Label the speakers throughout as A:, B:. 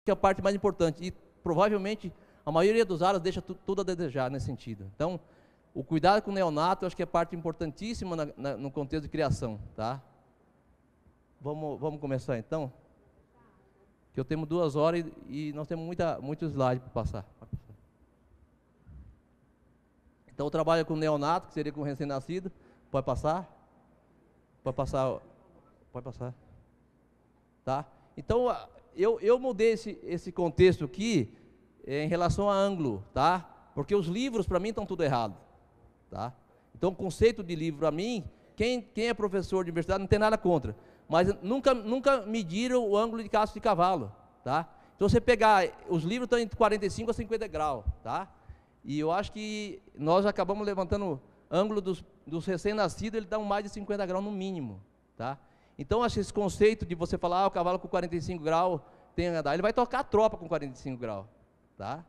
A: que é a parte mais importante. E provavelmente a maioria dos aras deixa tudo a desejar nesse sentido. Então, o cuidado com o neonato, eu acho que é parte importantíssima no contexto de criação, tá? Vamos começar então? Que eu tenho 2 horas e nós temos muito slide para passar. Então, eu trabalho com neonato, que seria com recém-nascido. Pode passar? Pode passar? Pode passar. Tá? Então, eu mudei esse contexto aqui em relação a ângulo, tá? Porque os livros, para mim, estão tudo errado. Tá? Então, o conceito de livro, para mim, quem é professor de universidade não tem nada contra. Mas nunca mediram o ângulo de casco de cavalo. Tá? Então, você pegar, os livros estão entre 45 a 50 graus. Tá? E eu acho que nós acabamos levantando ângulo dos recém-nascidos, ele dá mais de 50 graus no mínimo. Tá? Então, acho que esse conceito de você falar, o cavalo com 45 graus tem a andar, ele vai tocar a tropa com 45 graus. Tá?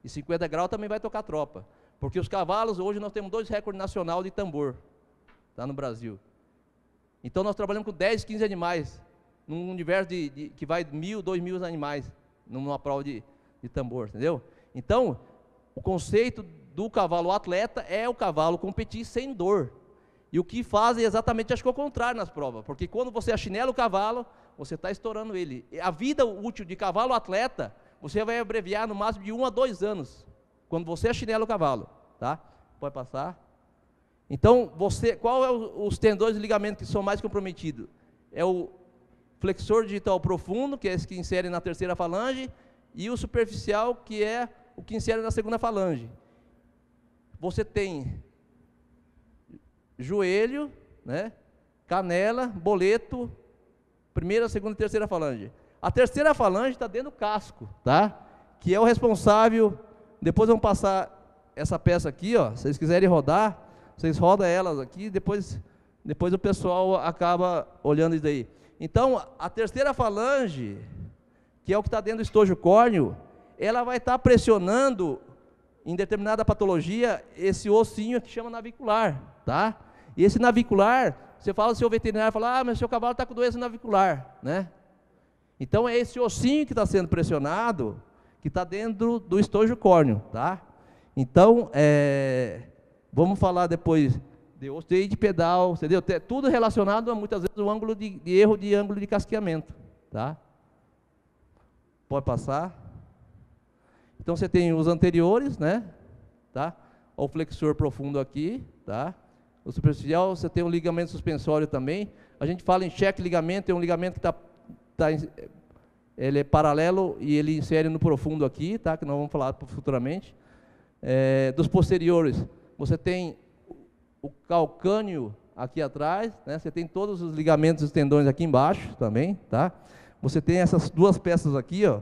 A: E 50 graus também vai tocar a tropa. Porque os cavalos, hoje nós temos 2 recordes nacionais de tambor, tá, no Brasil. Então, nós trabalhamos com 10, 15 animais, num universo que vai 1.000, 2.000 animais, numa prova de tambor, entendeu? Então, o conceito do cavalo atleta é o cavalo competir sem dor. E o que fazem exatamente, acho que é o contrário nas provas, porque quando você achinela o cavalo, você está estourando ele. A vida útil de cavalo atleta, você vai abreviar no máximo de 1 a 2 anos, quando você achinela o cavalo, tá? Pode passar. Então, qual é os tendões e ligamentos que são mais comprometidos? É o flexor digital profundo, que é esse que insere na 3ª falange, e o superficial, que é o que insere na 2ª falange. Você tem joelho, né, canela, boleto, 1ª, 2ª e 3ª falange. A 3ª falange está dentro do casco, tá? Que é o responsável. Depois vamos passar essa peça aqui, ó. Se vocês quiserem rodar, vocês rodam elas aqui, depois o pessoal acaba olhando isso daí. Então, a 3ª falange, que é o que está dentro do estojo córneo, ela vai estar pressionando, em determinada patologia, esse ossinho que chama navicular, tá? E esse navicular, você fala, o seu veterinário fala, mas seu cavalo está com doença navicular, né? Então, é esse ossinho que está sendo pressionado, que está dentro do estojo córneo, tá? Então, vamos falar depois de osso de pedal, entendeu? Tudo relacionado a, muitas vezes, o ângulo de erro de ângulo de casqueamento, tá? Pode passar. Então, você tem os anteriores, né? Tá? O flexor profundo aqui, tá? O superficial, você tem o ligamento suspensório também. A gente fala em cheque ligamento, é um ligamento que ele é paralelo e ele insere no profundo aqui, tá? Que nós vamos falar futuramente. Dos posteriores, você tem o calcâneo aqui atrás, né? Você tem todos os ligamentos e os tendões aqui embaixo também, tá? Você tem essas 2 peças aqui, ó.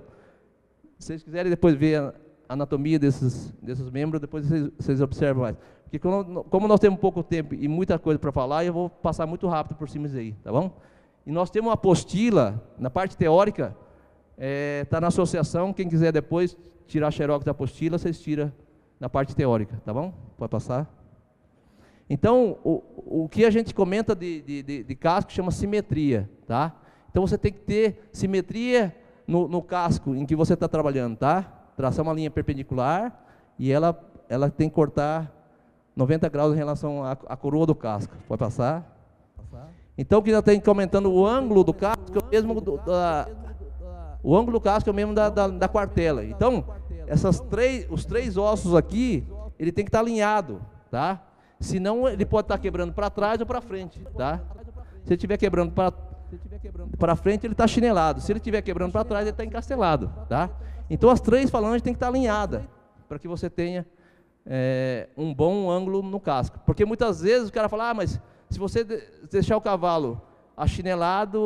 A: Se vocês quiserem depois ver a anatomia desses membros, depois vocês observam mais. Porque como nós temos pouco tempo e muita coisa para falar, eu vou passar muito rápido por cima disso aí, tá bom? E nós temos uma apostila, na parte teórica, está na associação, quem quiser depois tirar a xerox da apostila, vocês tiram na parte teórica, tá bom? Pode passar. Então, o que a gente comenta de casco chama simetria, tá? Então, você tem que ter simetria no casco em que você está trabalhando, tá? Traçar uma linha perpendicular e ela tem que cortar 90 graus em relação à coroa do casco. Pode passar? Então, o que já tem comentando, o ângulo do casco é o mesmo o ângulo do casco é o mesmo da quartela. Então, os 3 ossos aqui, ele tem que estar alinhado, tá? Senão, ele pode estar quebrando para trás ou para frente, tá? Se ele estiver quebrando para frente, ele está chinelado. Se ele estiver quebrando para trás, ele está encastelado, tá? Então, as 3 falanges têm que estar alinhadas, para que você tenha um bom ângulo no casco. Porque muitas vezes o cara fala, mas se você deixar o cavalo achinelado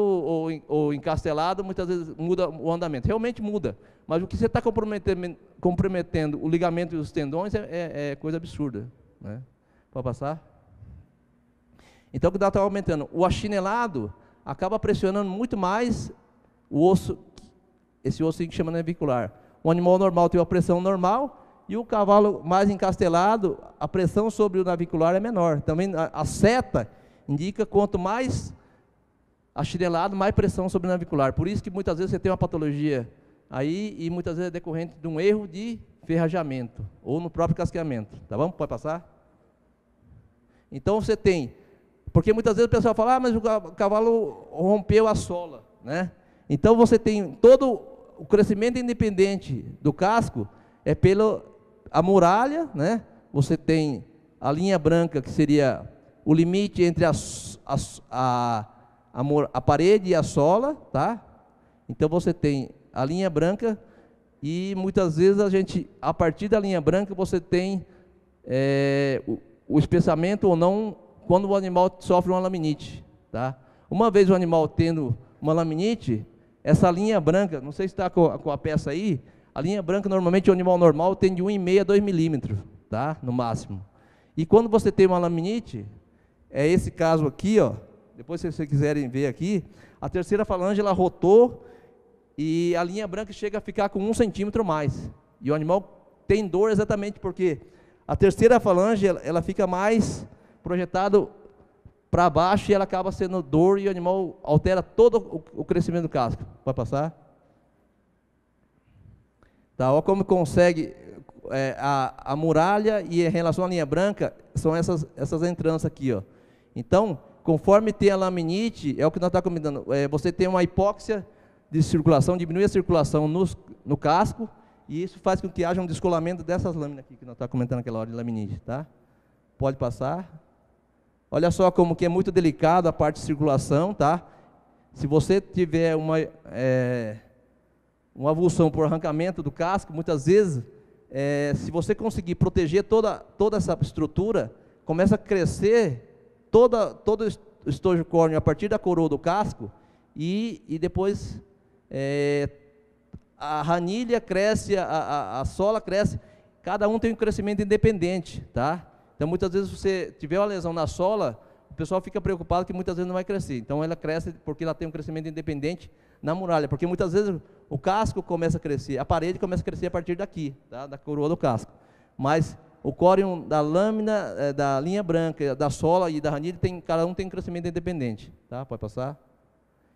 A: ou encastelado, muitas vezes muda o andamento. Realmente muda, mas o que você está comprometendo o ligamento e os tendões é coisa absurda, né? Pode passar? Então, o que está aumentando? O achinelado acaba pressionando muito mais o osso, esse osso que chama navicular. O animal normal tem uma pressão normal, e o cavalo mais encastelado, a pressão sobre o navicular é menor. Também a seta indica quanto mais achinelado, mais pressão sobre o navicular. Por isso que muitas vezes você tem uma patologia Aí, e muitas vezes é decorrente de um erro de ferrajamento, ou no próprio casqueamento, tá bom? Pode passar? Então você tem, porque muitas vezes o pessoal fala, mas o cavalo rompeu a sola, né? Então você tem todo o crescimento independente do casco, é pela a muralha, né? Você tem a linha branca, que seria o limite entre a parede e a sola, tá? Então você tem a linha branca, e muitas vezes a partir da linha branca, você tem o espessamento ou não, quando o animal sofre uma laminite, tá? Uma vez o animal tendo uma laminite, essa linha branca, não sei se está com a peça aí, a linha branca normalmente o animal normal tem de 1,5 a 2 milímetros, tá? No máximo. E quando você tem uma laminite, é esse caso aqui, ó, depois se vocês quiserem ver aqui, a terceira falange ela rotou e a linha branca chega a ficar com 1 centímetro mais. E o animal tem dor exatamente porque a terceira falange ela fica mais projetado para baixo e ela acaba sendo dor e o animal altera todo o crescimento do casco. Pode passar? Tá, olha como consegue a muralha e em relação à linha branca, são essas entranças aqui, ó. Então, conforme tem a laminite, é o que nós estamos comentando, você tem uma hipóxia de circulação, diminui a circulação no casco, e isso faz com que haja um descolamento dessas lâminas aqui, que nós estamos comentando naquela hora de laminite, tá? Pode passar. Olha só como que é muito delicado a parte de circulação, tá? Se você tiver uma avulsão por arrancamento do casco, muitas vezes, se você conseguir proteger toda essa estrutura, começa a crescer todo o estojo córneo a partir da coroa do casco, e depois a ranilha cresce, a sola cresce, cada um tem um crescimento independente, tá? Então muitas vezes você tiver uma lesão na sola, o pessoal fica preocupado que muitas vezes não vai crescer, então ela cresce porque ela tem um crescimento independente na muralha, porque muitas vezes o casco começa a crescer, a parede começa a crescer a partir daqui, tá? Da coroa do casco, mas o córneo da lâmina, da linha branca, da sola e da ranilha, cada um tem um crescimento independente, tá? Pode passar?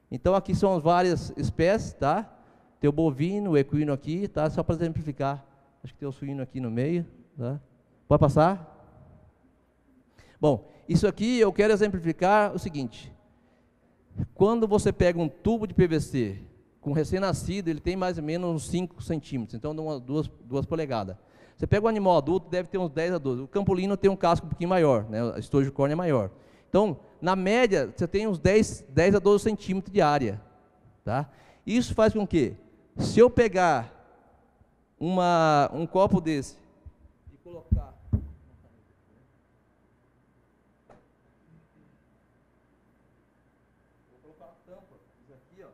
A: Então aqui são as várias espécies, tá? Tem o bovino, o equino aqui, tá? Só para exemplificar, acho que tem o suíno aqui no meio, tá? Pode passar? Bom, isso aqui eu quero exemplificar o seguinte, quando você pega um tubo de PVC com recém-nascido, ele tem mais ou menos uns 5 centímetros, então 2 polegadas. Você pega um animal adulto, deve ter uns 10 a 12. O campolino tem um casco um pouquinho maior, né? O estojo córneo é maior. Então, na média, você tem uns 10 a 12 centímetros de área, tá? Isso faz com que, se eu pegar um copo desse e colocar a tampa, isso aqui, ó,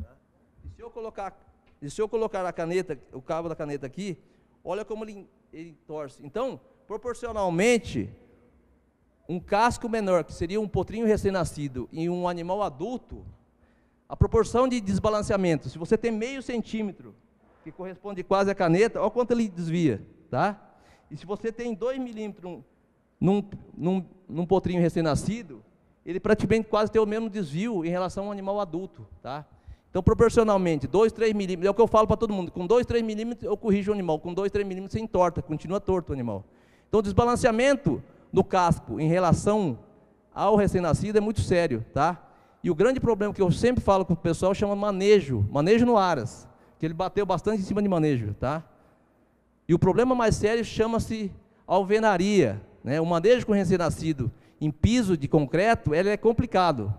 A: tá? E se eu colocar a caneta, o cabo da caneta aqui, olha como ele torce. Então, proporcionalmente, um casco menor, que seria um potrinho recém-nascido, e um animal adulto, a proporção de desbalanceamento, se você tem meio centímetro, que corresponde quase à caneta, olha quanto ele desvia, tá? E se você tem 2 milímetros num potrinho recém-nascido, ele praticamente quase tem o mesmo desvio em relação ao animal adulto, tá? Então, proporcionalmente, 2, 3 milímetros, é o que eu falo para todo mundo, com 2, 3 milímetros eu corrijo o animal, com 2, 3 milímetros você entorta, continua torto o animal. Então, o desbalanceamento do casco em relação ao recém-nascido é muito sério, tá? E o grande problema que eu sempre falo com o pessoal chama manejo no aras, que ele bateu bastante em cima de manejo, tá? E o problema mais sério chama-se alvenaria, né? O manejo com recém-nascido em piso de concreto, ele é complicado,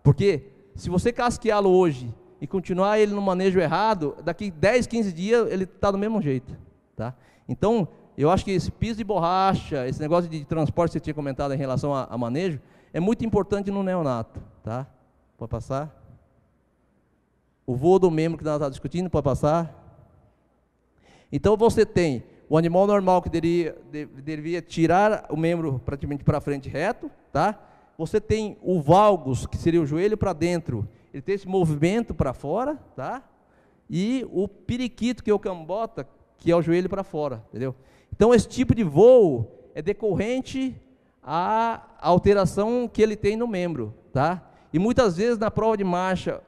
A: porque se você casqueá-lo hoje e continuar ele no manejo errado, daqui 10, 15 dias ele está do mesmo jeito, tá? Então, eu acho que esse piso de borracha, esse negócio de transporte que você tinha comentado em relação a manejo, é muito importante no neonato, tá? Pode passar? O voo do membro que nós estamos discutindo, pode passar? Então você tem o animal normal que deveria tirar o membro praticamente para frente reto, tá? Você tem o valgus, que seria o joelho para dentro, ele tem esse movimento para fora, tá? E o periquito, que é o cambota, que é o joelho para fora, entendeu? Então esse tipo de voo é decorrente à alteração que ele tem no membro, tá? E muitas vezes na prova de marcha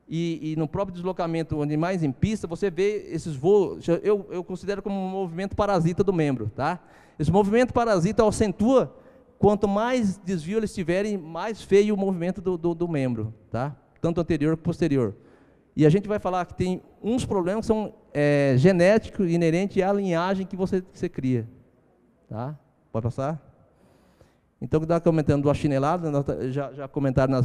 A: e no próprio deslocamento, onde mais em pista, você vê esses voos, eu considero como um movimento parasita do membro, tá? Esse movimento parasita acentua, quanto mais desvio eles tiverem, mais feio o movimento do membro, tá? Tanto anterior quanto posterior. E a gente vai falar que tem uns problemas que são genéticos, inerentes à linhagem que você cria, tá? Pode passar? Então, que estava comentando do achinelado, já comentaram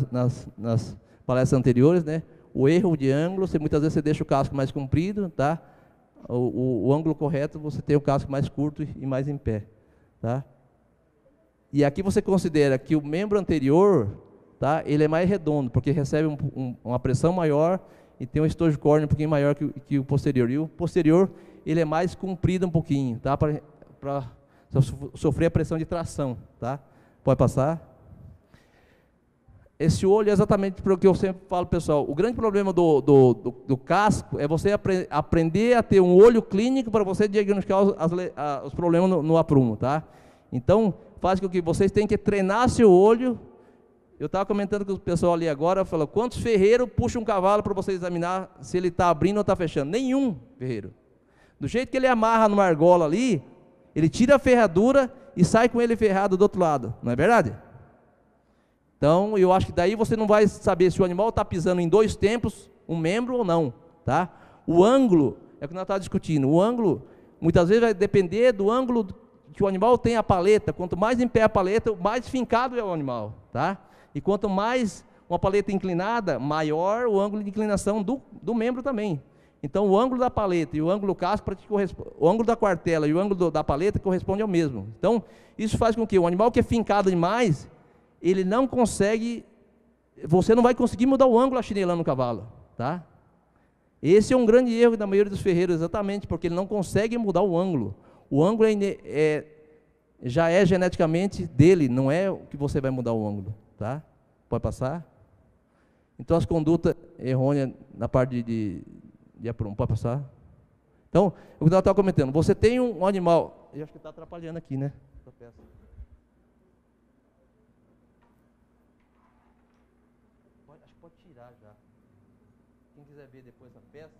A: nas palestras anteriores, né? O erro de ângulo, muitas vezes você deixa o casco mais comprido, tá? O ângulo correto, você tem o casco mais curto e mais em pé, tá? E aqui você considera que o membro anterior, tá? Ele é mais redondo, porque recebe uma pressão maior e tem um estojo córneo um pouquinho maior que o posterior. E o posterior, ele é mais comprido um pouquinho, tá? Para sofrer a pressão de tração, tá? Pode passar? Esse olho é exatamente para o que eu sempre falo, pessoal. O grande problema do casco é você aprender a ter um olho clínico para você diagnosticar os problemas no aprumo, tá? Então, faz com que vocês tenham que treinar seu olho. Eu estava comentando com o pessoal ali agora, falou, quantos ferreiros puxam um cavalo para você examinar se ele está abrindo ou está fechando? Nenhum ferreiro. Do jeito que ele amarra numa argola ali, ele tira a ferradura e sai com ele ferrado do outro lado, não é verdade? Então, eu acho que daí você não vai saber se o animal está pisando em 2 tempos, um membro ou não, tá? O ângulo, é o que nós estávamos discutindo, o ângulo, muitas vezes vai depender do ângulo que o animal tem a paleta. Quanto mais em pé a paleta, mais fincado é o animal, tá? E quanto mais uma paleta inclinada, maior o ângulo de inclinação do membro também. Então, o ângulo da paleta e o ângulo do casco, o ângulo da quartela e o ângulo da paleta correspondem ao mesmo. Então, isso faz com que o animal que é fincado demais, ele não consegue, você não vai conseguir mudar o ângulo achinelando o cavalo, tá? Esse é um grande erro da maioria dos ferreiros, exatamente, porque ele não consegue mudar o ângulo. O ângulo já é geneticamente dele, não é o que você vai mudar o ângulo, tá? Pode passar? Então, as condutas errôneas na parte de aprumo, pode passar? Então, o que eu estava comentando, você tem um animal, eu acho que está atrapalhando aqui, né? Essa peça. Acho que pode tirar já. Quem quiser ver depois essa peça,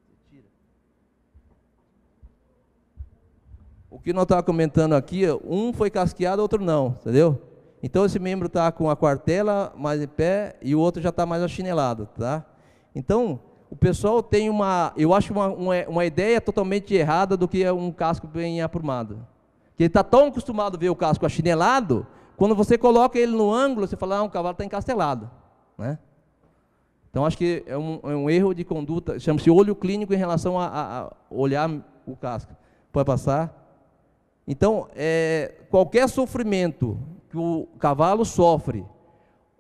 A: você tira. O que nós estávamos comentando aqui, um foi casqueado, outro não, entendeu? Então esse membro está com a quartela mais em pé e o outro já está mais achinelado, tá? Então, o pessoal tem eu acho uma ideia totalmente errada do que é um casco bem aprumado. Que ele está tão acostumado a ver o casco achinelado, quando você coloca ele no ângulo, você fala, um cavalo está encastelado, né? Então, acho que é um erro de conduta, chama-se olho clínico em relação a olhar o casco. Pode passar? Então, qualquer sofrimento que o cavalo sofre,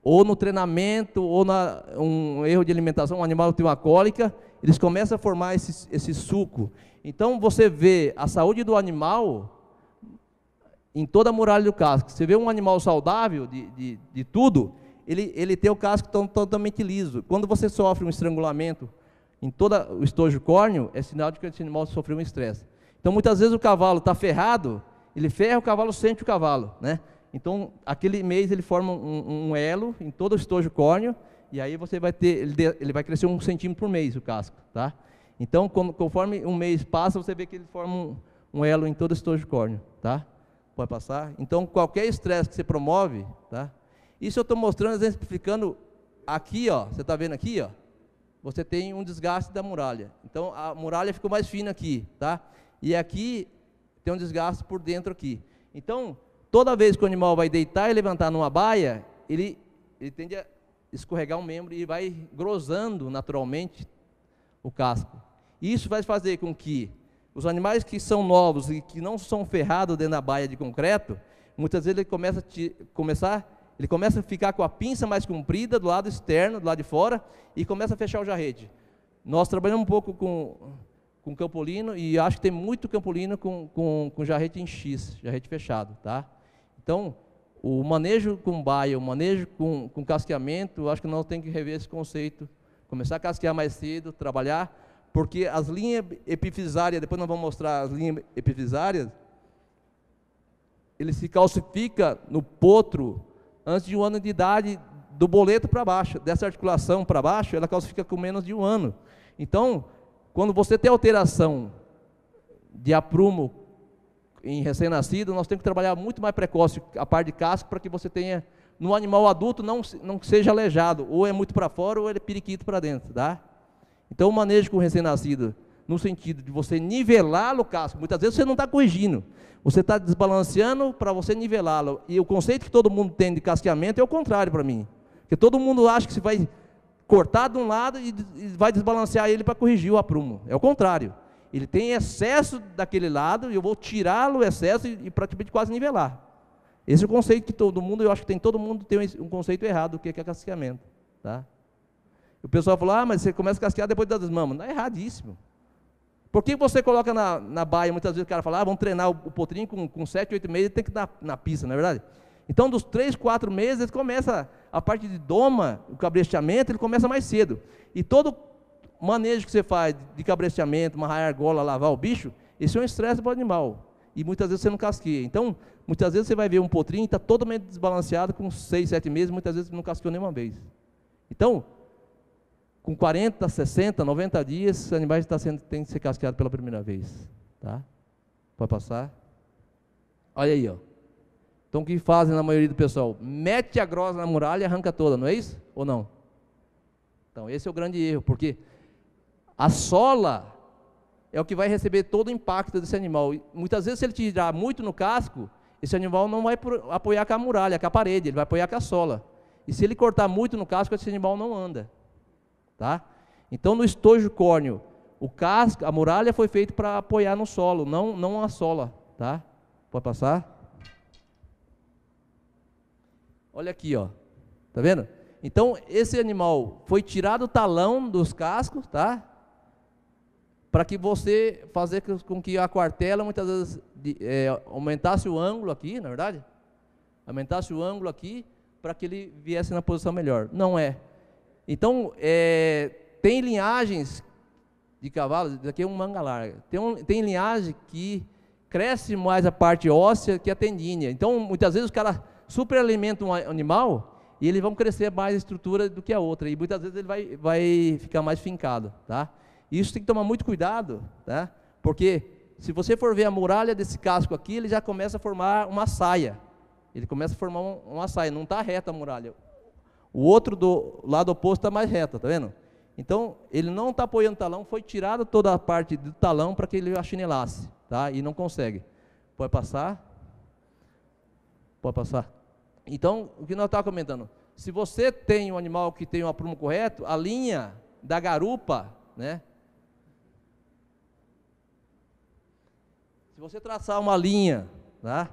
A: ou no treinamento, ou um erro de alimentação, um animal tem uma cólica, eles começam a formar esse suco. Então, você vê a saúde do animal em toda a muralha do casco. Você vê um animal saudável de tudo, ele tem o casco totalmente liso. Quando você sofre um estrangulamento em todo o estojo córneo, é sinal de que esse animal sofreu um estresse. Então, muitas vezes o cavalo está ferrado, ele ferra, o cavalo sente o cavalo, né? Então, aquele mês ele forma um elo em todo o estojo córneo, e aí você vai ter, ele vai crescer 1 centímetro por mês o casco, tá? Então, conforme um mês passa, você vê que ele forma um elo em todo o estojo córneo, tá? Pode passar? Então, qualquer estresse que você promove, tá? Isso eu estou mostrando, exemplificando aqui, ó, você está vendo aqui, ó, você tem um desgaste da muralha. Então, a muralha ficou mais fina aqui, tá? E aqui tem um desgaste por dentro aqui. Então, toda vez que o animal vai deitar e levantar numa baia, ele tende a escorregar um membro e vai grosando naturalmente o casco. Isso vai fazer com que os animais que são novos e que não são ferrados dentro da baia de concreto, muitas vezes ele começa a ficar com a pinça mais comprida do lado externo, do lado de fora, e começa a fechar o jarrete. Nós trabalhamos um pouco com campolino, e acho que tem muito campolino com jarrete em X, jarrete fechado, tá? Então, o manejo com baia, o manejo com casqueamento, acho que nós temos que rever esse conceito, começar a casquear mais cedo, trabalhar, porque as linhas epifisárias, depois nós vamos mostrar as linhas epifisárias, ele se calcifica no potro antes de 1 ano de idade, do boleto para baixo, dessa articulação para baixo, ela calcifica com menos de 1 ano. Então, quando você tem alteração de aprumo em recém-nascido, nós temos que trabalhar muito mais precoce a parte de casco para que você tenha, no animal adulto, não seja aleijado, ou é muito para fora ou ele é periquito para dentro, tá? Então, o manejo com o recém-nascido, no sentido de você nivelar o casco, muitas vezes você não está corrigindo, você está desbalanceando para você nivelá-lo, e o conceito que todo mundo tem de casqueamento é o contrário para mim, porque todo mundo acha que você vai cortar de um lado e vai desbalancear ele para corrigir o aprumo, é o contrário, ele tem excesso daquele lado, e eu vou tirá-lo o excesso e praticamente quase nivelar. Esse é o conceito que todo mundo, eu acho que todo mundo tem um conceito errado do que é casqueamento, tá? O pessoal falou, mas você começa a casquear depois das mamas. Não, é erradíssimo. Por que você coloca na baia, muitas vezes o cara fala, vamos treinar o potrinho com 7, 8 meses, ele tem que dar na pista, não é verdade? Então, dos 3, 4 meses, ele começa, a parte de doma, o cabresteamento, ele começa mais cedo. E todo manejo que você faz de cabresteamento, amarrar a argola, lavar o bicho, esse é um estresse para o animal. E muitas vezes você não casqueia. Então, muitas vezes você vai ver um potrinho, está totalmente desbalanceado, com 6, 7 meses, muitas vezes não casqueou nenhuma vez. Então, com 40, 60, 90 dias, os animais tem que ser casqueado pela primeira vez. Tá? Pode passar. Olha aí, ó. Então, o que fazem na maioria do pessoal? Mete a grossa na muralha e arranca toda, não é isso? Ou não? Então, esse é o grande erro, porque a sola é o que vai receber todo o impacto desse animal. E muitas vezes, se ele tirar muito no casco, esse animal não vai apoiar com a muralha, com a parede, ele vai apoiar com a sola. E se ele cortar muito no casco, esse animal não anda. Tá? Então, no estojo córneo, o casco, a muralha foi feita para apoiar no solo, não a sola. Tá? Pode passar? Olha aqui, ó. Tá vendo? Então, esse animal foi tirado o talão dos cascos, tá? Para que você fazer com que a quartela, muitas vezes, aumentasse o ângulo aqui, na verdade? Aumentasse o ângulo aqui, para que ele viesse na posição melhor. Não é. Então, tem linhagens de cavalos, daqui é um manga larga, tem linhagem que cresce mais a parte óssea que a tendínea. Então, muitas vezes, os caras superalimentam um animal e eles vão crescer mais a estrutura do que a outra. E muitas vezes ele vai ficar mais fincado, tá? Isso tem que tomar muito cuidado, tá? Porque se você for ver a muralha desse casco aqui, ele já começa a formar uma saia. Ele começa a formar uma saia, não está reta a muralha. O outro do lado oposto está mais reta, tá vendo? Então, ele não está apoiando o talão, foi tirado toda a parte do talão para que ele achinelasse, tá? E não consegue. Pode passar? Pode passar. Então, o que nós estávamos comentando, se você tem um animal que tem um aprumo correto, a linha da garupa, né? Se você traçar uma linha, tá?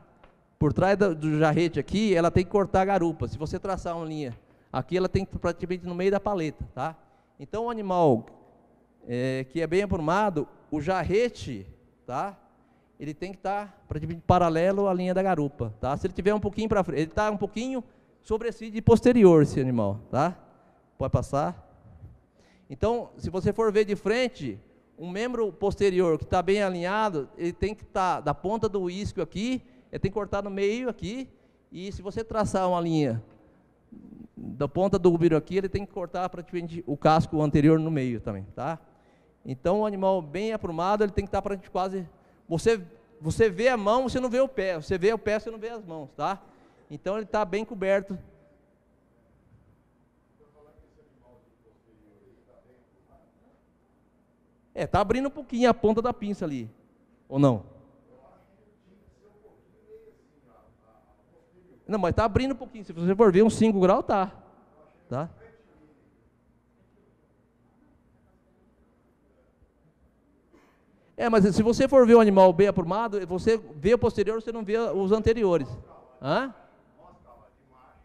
A: Por trás do jarrete aqui, ela tem que cortar a garupa. Se você traçar uma linha aqui, ela tem que praticamente no meio da paleta, tá? Então, o animal que é bem aprumado, o jarrete, tá? Ele tem que estar praticamente paralelo à linha da garupa, tá? Se ele tiver um pouquinho para frente, ele está um pouquinho sobreside de posterior, esse animal, tá? Pode passar. Então, se você for ver de frente, um membro posterior que está bem alinhado, ele tem que estar da ponta do isquio aqui, ele tem que cortar no meio aqui, e se você traçar uma linha da ponta do úbero aqui, ele tem que cortar praticamente o casco anterior no meio também, tá? Então, o animal bem aprumado, ele tem que estar praticamente quase... Você vê a mão, você não vê o pé. Você vê o pé, você não vê as mãos, tá? Então, ele está bem coberto. Está abrindo um pouquinho a ponta da pinça ali. Ou não? Não, mas está abrindo um pouquinho. Se você for ver uns 5 graus, tá? Mas se você for ver o animal bem aprumado, você vê o posterior, você não vê os anteriores. Hã?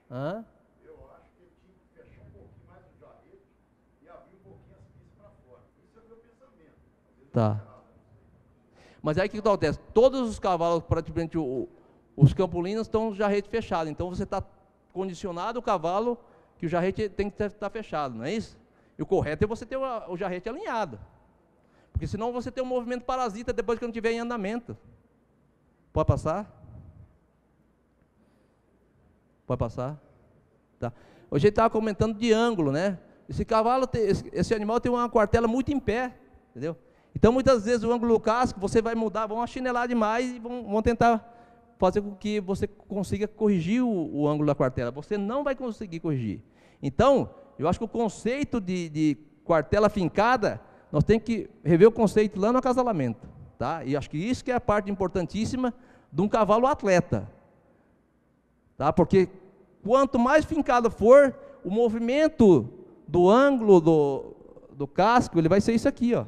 A: Hã? Eu acho que ele tinha que fechar um pouquinho mais o jarrete e abrir um pouquinho as pinças para fora. Isso é o meu pensamento. Tá. Mas aí o que acontece? Todos os cavalos, praticamente os campolinos, estão com o jarrete fechado. Então você está condicionado o cavalo que o jarrete tem que estar fechado, não é isso? E o correto é você ter o jarrete alinhado. Porque senão você tem um movimento parasita depois que não estiver em andamento. Pode passar? Pode passar? tá? Hoje a gente estava comentando de ângulo, né? Esse animal tem uma quartela muito em pé, entendeu? Então, muitas vezes, o ângulo do casco, você vai mudar, vão achinelar demais e vão tentar fazer com que você consiga corrigir o ângulo da quartela. Você não vai conseguir corrigir. Então, eu acho que o conceito de quartela fincada, nós temos que rever o conceito lá no acasalamento, tá? E acho que isso que é a parte importantíssima de um cavalo atleta, tá? Porque quanto mais fincado for, o movimento do ângulo do casco, ele vai ser isso aqui, ó.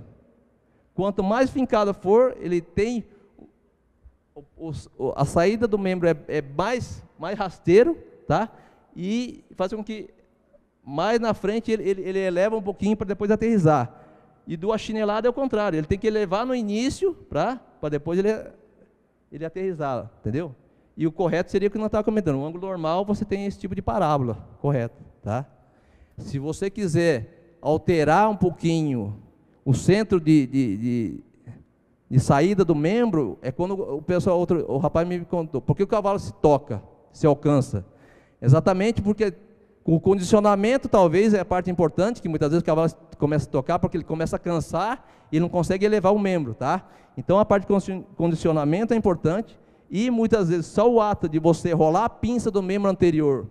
A: Quanto mais fincado for, ele tem a saída do membro é mais rasteiro, tá? E faz com que mais na frente ele eleva um pouquinho para depois aterrissar. E do achinelado é o contrário, ele tem que elevar no início para depois ele aterrissar, entendeu? E o correto seria o que nós estávamos comentando. O ângulo normal você tem esse tipo de parábola, correto, tá? Se você quiser alterar um pouquinho o centro de saída do membro, é quando o rapaz me contou, por que o cavalo se toca, se alcança? Exatamente porque o condicionamento talvez é a parte importante, que muitas vezes o cavalo começa a tocar, porque ele começa a cansar e não consegue elevar o membro, tá? Então a parte de condicionamento é importante, e muitas vezes só o ato de você rolar a pinça do membro anterior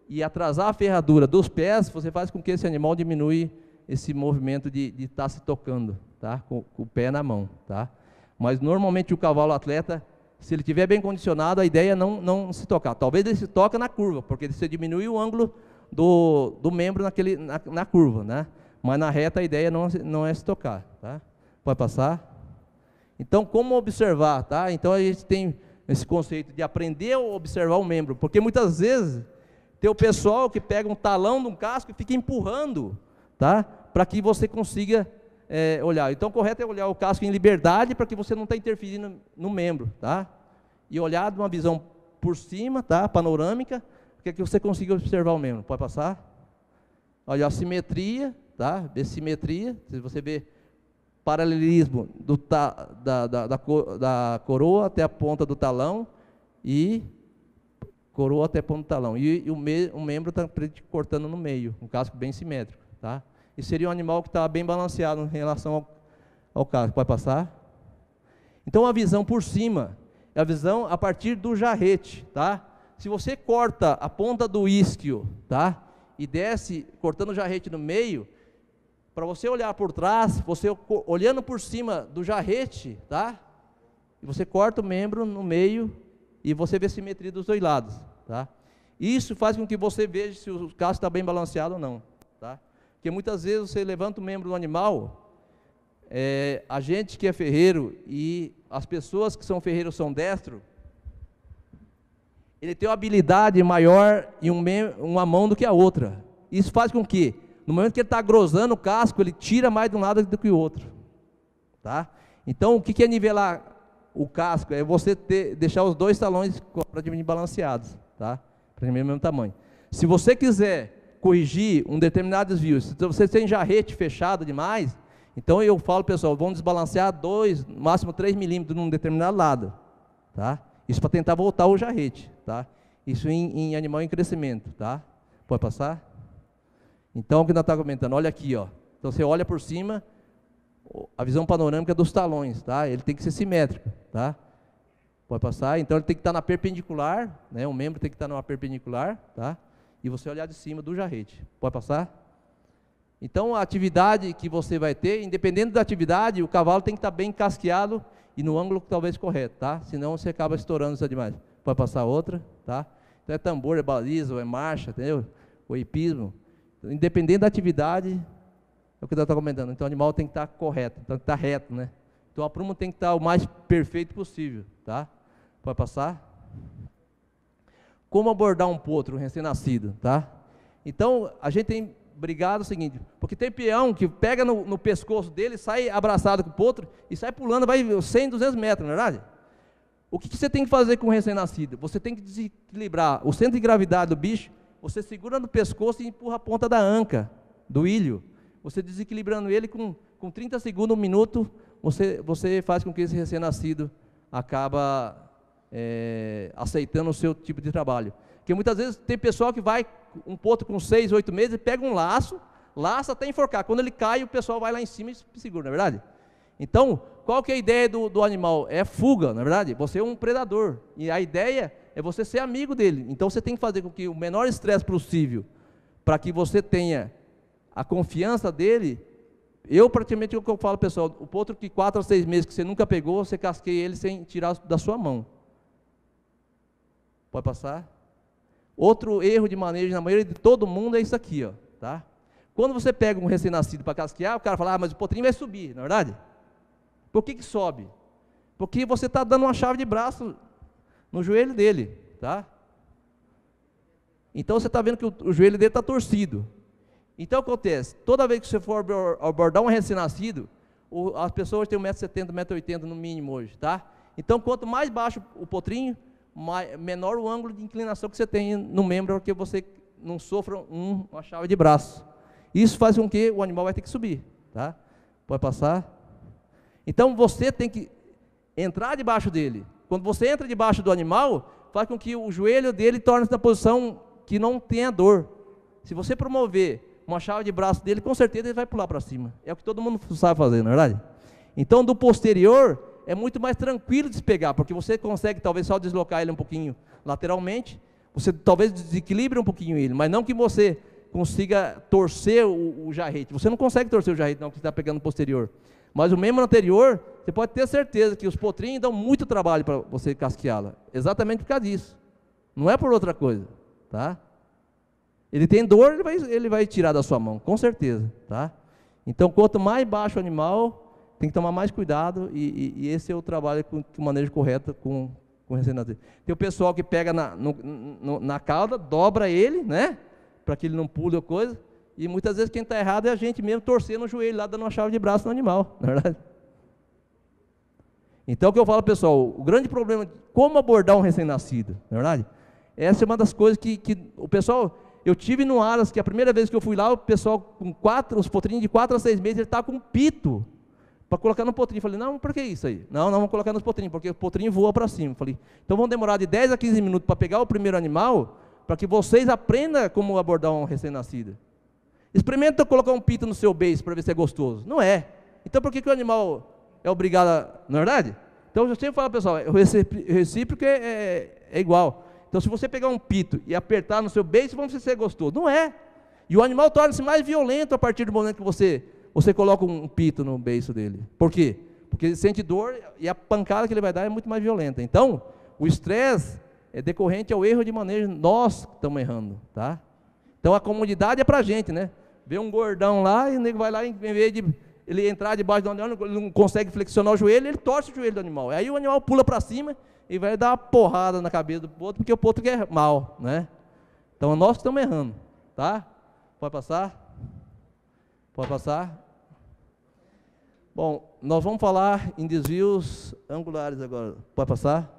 A: e atrasar a ferradura dos pés, você faz com que esse animal diminui esse movimento de estar se tocando, tá? Com o pé na mão, tá? Mas normalmente o cavalo atleta, se ele estiver bem condicionado, a ideia é não se tocar. Talvez ele se toca na curva, porque você diminui o ângulo do membro na curva, né? Mas na reta a ideia não é se tocar, tá? Pode passar? Então, como observar, tá? Então a gente tem esse conceito de aprender a observar o membro, porque muitas vezes tem o pessoal que pega um talão de um casco e fica empurrando, tá? Para que você consiga olhar. Então, o correto é olhar o casco em liberdade, para que você não está interferindo no membro, tá? E olhar de uma visão por cima, tá? Panorâmica, para que você consiga observar o membro. Pode passar? Olha a simetria, tá? Vê simetria, se você vê paralelismo da coroa até a ponta do talão, e coroa até a ponta do talão. E o membro está cortando no meio, um casco bem simétrico, tá? E seria um animal que está bem balanceado em relação ao casco. Pode passar? Então a visão por cima é a visão a partir do jarrete, tá? Se você corta a ponta do isquio, tá? E desce cortando o jarrete no meio, para você olhar por trás, você olhando por cima do jarrete, tá? E você corta o membro no meio e você vê simetria dos dois lados, tá? Isso faz com que você veja se o casco está bem balanceado ou não, tá? Porque muitas vezes você levanta o membro do animal, a gente que é ferreiro e as pessoas que são ferreiros são destros, ele tem uma habilidade maior em uma mão do que a outra. Isso faz com que, no momento que ele está grosando o casco, ele tira mais de um lado do que o outro, tá? Então, o que é nivelar o casco? É você deixar os dois talões praticamente balanceados, tá? Para o mesmo tamanho. Se você quiser corrigir um determinado desvio, se você tem jarrete fechado demais, então eu falo, pessoal, vamos desbalancear 2, no máximo 3 milímetros num determinado lado, tá? Isso para tentar voltar o jarrete, tá? Isso em animal em crescimento, tá? Pode passar? Então, o que nós estamos comentando, olha aqui, ó. Então, você olha por cima, a visão panorâmica dos talões, tá? Ele tem que ser simétrico, tá? Pode passar? Então, ele tem que estar na perpendicular, né? O membro tem que estar numa perpendicular, tá? E você olhar de cima do jarrete. Pode passar? Então, a atividade que você vai ter, independente da atividade, o cavalo tem que estar bem casqueado e no ângulo talvez correto, tá? Senão você acaba estourando isso demais. Pode passar outra, tá? Então, é tambor, é baliza, é marcha, entendeu? O hipismo. Independente da atividade, é o que eu estou comentando. Então o animal tem que estar correto, tem que estar reto, né? Então a pluma tem que estar o mais perfeito possível, tá? Pode passar? Como abordar um potro recém-nascido, tá? Então a gente tem brigado o seguinte, porque tem peão que pega no pescoço dele, sai abraçado com o potro e sai pulando, vai 100, 200 metros, não é verdade? O que você tem que fazer com o recém-nascido? Você tem que desequilibrar o centro de gravidade do bicho. Você segura no pescoço e empurra a ponta da anca, do ilho. Você desequilibrando ele com 30 segundos, 1 minuto, você faz com que esse recém-nascido acaba aceitando o seu tipo de trabalho. Porque muitas vezes tem pessoal que vai, um potro com 6, 8 meses, e pega um laço, laça até enforcar. Quando ele cai, o pessoal vai lá em cima e se segura, não é verdade? Então, qual que é a ideia do animal? É fuga, não é verdade? Você é um predador, e a ideia é você ser amigo dele. Então você tem que fazer com que o menor estresse possível, para que você tenha a confiança dele. Eu praticamente o que eu falo, pessoal, o potro que 4 a 6 meses que você nunca pegou, você casqueia ele sem tirar da sua mão. Pode passar? Outro erro de manejo na maioria de todo mundo é isso aqui, ó, tá? Quando você pega um recém-nascido para casquear, o cara fala, mas o potrinho vai subir, não é verdade? Por que sobe? Porque você está dando uma chave de braço no joelho dele, tá? Então você está vendo que o joelho dele está torcido. Então acontece, toda vez que você for abordar um recém-nascido, as pessoas têm 1,70 m, 1,80 m no mínimo hoje, tá? Então quanto mais baixo o potrinho, menor o ângulo de inclinação que você tem no membro, porque você não sofra uma chave de braço. Isso faz com que o animal vai ter que subir, tá? Pode passar? Então você tem que entrar debaixo dele. Quando você entra debaixo do animal, faz com que o joelho dele torne-se na posição que não tenha dor. Se você promover uma chave de braço dele, com certeza ele vai pular para cima. É o que todo mundo sabe fazer, não é verdade? Então do posterior é muito mais tranquilo de se pegar, porque você consegue talvez só deslocar ele um pouquinho lateralmente, você talvez desequilibre um pouquinho ele, mas não que você consiga torcer o jarrete. Você não consegue torcer o jarrete não, que você está pegando no posterior. Mas o membro anterior, você pode ter certeza que os potrinhos dão muito trabalho para você casqueá-la, exatamente por causa disso. Não é por outra coisa, tá? Ele tem dor, ele vai tirar da sua mão, com certeza, tá? Então, quanto mais baixo o animal, tem que tomar mais cuidado, e esse é o trabalho com o manejo correto com o recém-nascido. Tem o pessoal que pega na cauda, dobra ele, né? Para que ele não pule ou coisa, e muitas vezes quem está errado é a gente mesmo torcendo o joelho lá, dando uma chave de braço no animal, não é verdade? Então o que eu falo, pessoal, o grande problema de como abordar um recém-nascido, não é verdade? Essa é uma das coisas que o pessoal, eu tive no Aras, que a primeira vez que eu fui lá, o pessoal com os potrinhos de 4 a 6 meses, ele estava com um pito, para colocar no potrinho. Falei, não, por que isso aí? Não, vamos colocar nos potrinhos, porque o potrinho voa para cima. Falei, então vamos demorar de 10 a 15 minutos para pegar o primeiro animal, para que vocês aprendam como abordar um recém-nascido. Experimenta colocar um pito no seu beiço para ver se é gostoso. Não é. Então por que o animal é obrigado a... Não é verdade? Então eu sempre falo, pessoal, o recíproco é igual. Então se você pegar um pito e apertar no seu beiço, vamos ver se é gostoso. Não é. E o animal torna-se mais violento a partir do momento que você coloca um pito no beiço dele. Por quê? Porque ele sente dor e a pancada que ele vai dar é muito mais violenta. Então, o estresse é decorrente ao erro de manejo, nós que estamos errando, tá? Então a comunidade é para a gente, né? Vê um gordão lá e o nego vai lá, em vez de ele entrar debaixo do animal, ele não consegue flexionar o joelho, ele torce o joelho do animal. Aí o animal pula para cima e vai dar uma porrada na cabeça do potro, porque o potro quer mal, né? Então nós que estamos errando, tá? Pode passar? Pode passar? Bom, nós vamos falar em desvios angulares agora. Pode passar?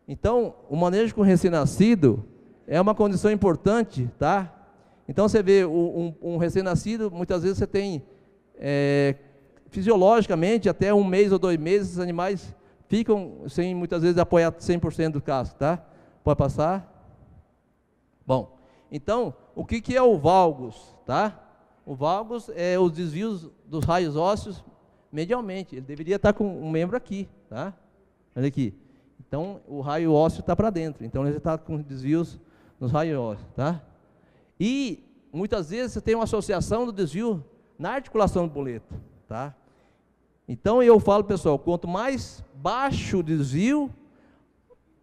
A: Então, o manejo com recém-nascido é uma condição importante, tá? Então, você vê um recém-nascido, muitas vezes você tem, fisiologicamente, até 1 mês ou 2 meses, os animais ficam sem, muitas vezes, apoiar 100% do casco, tá? Pode passar? Bom, então, o que é o valgus, tá? O valgus é os desvios dos raios ósseos medialmente. Ele deveria estar com um membro aqui, tá? Olha aqui. Então, o raio ósseo está para dentro. Então, ele está com desvios nos raios ósseos, tá? E, muitas vezes, você tem uma associação do desvio na articulação do boleto, tá? Então, eu falo, pessoal, quanto mais baixo o desvio,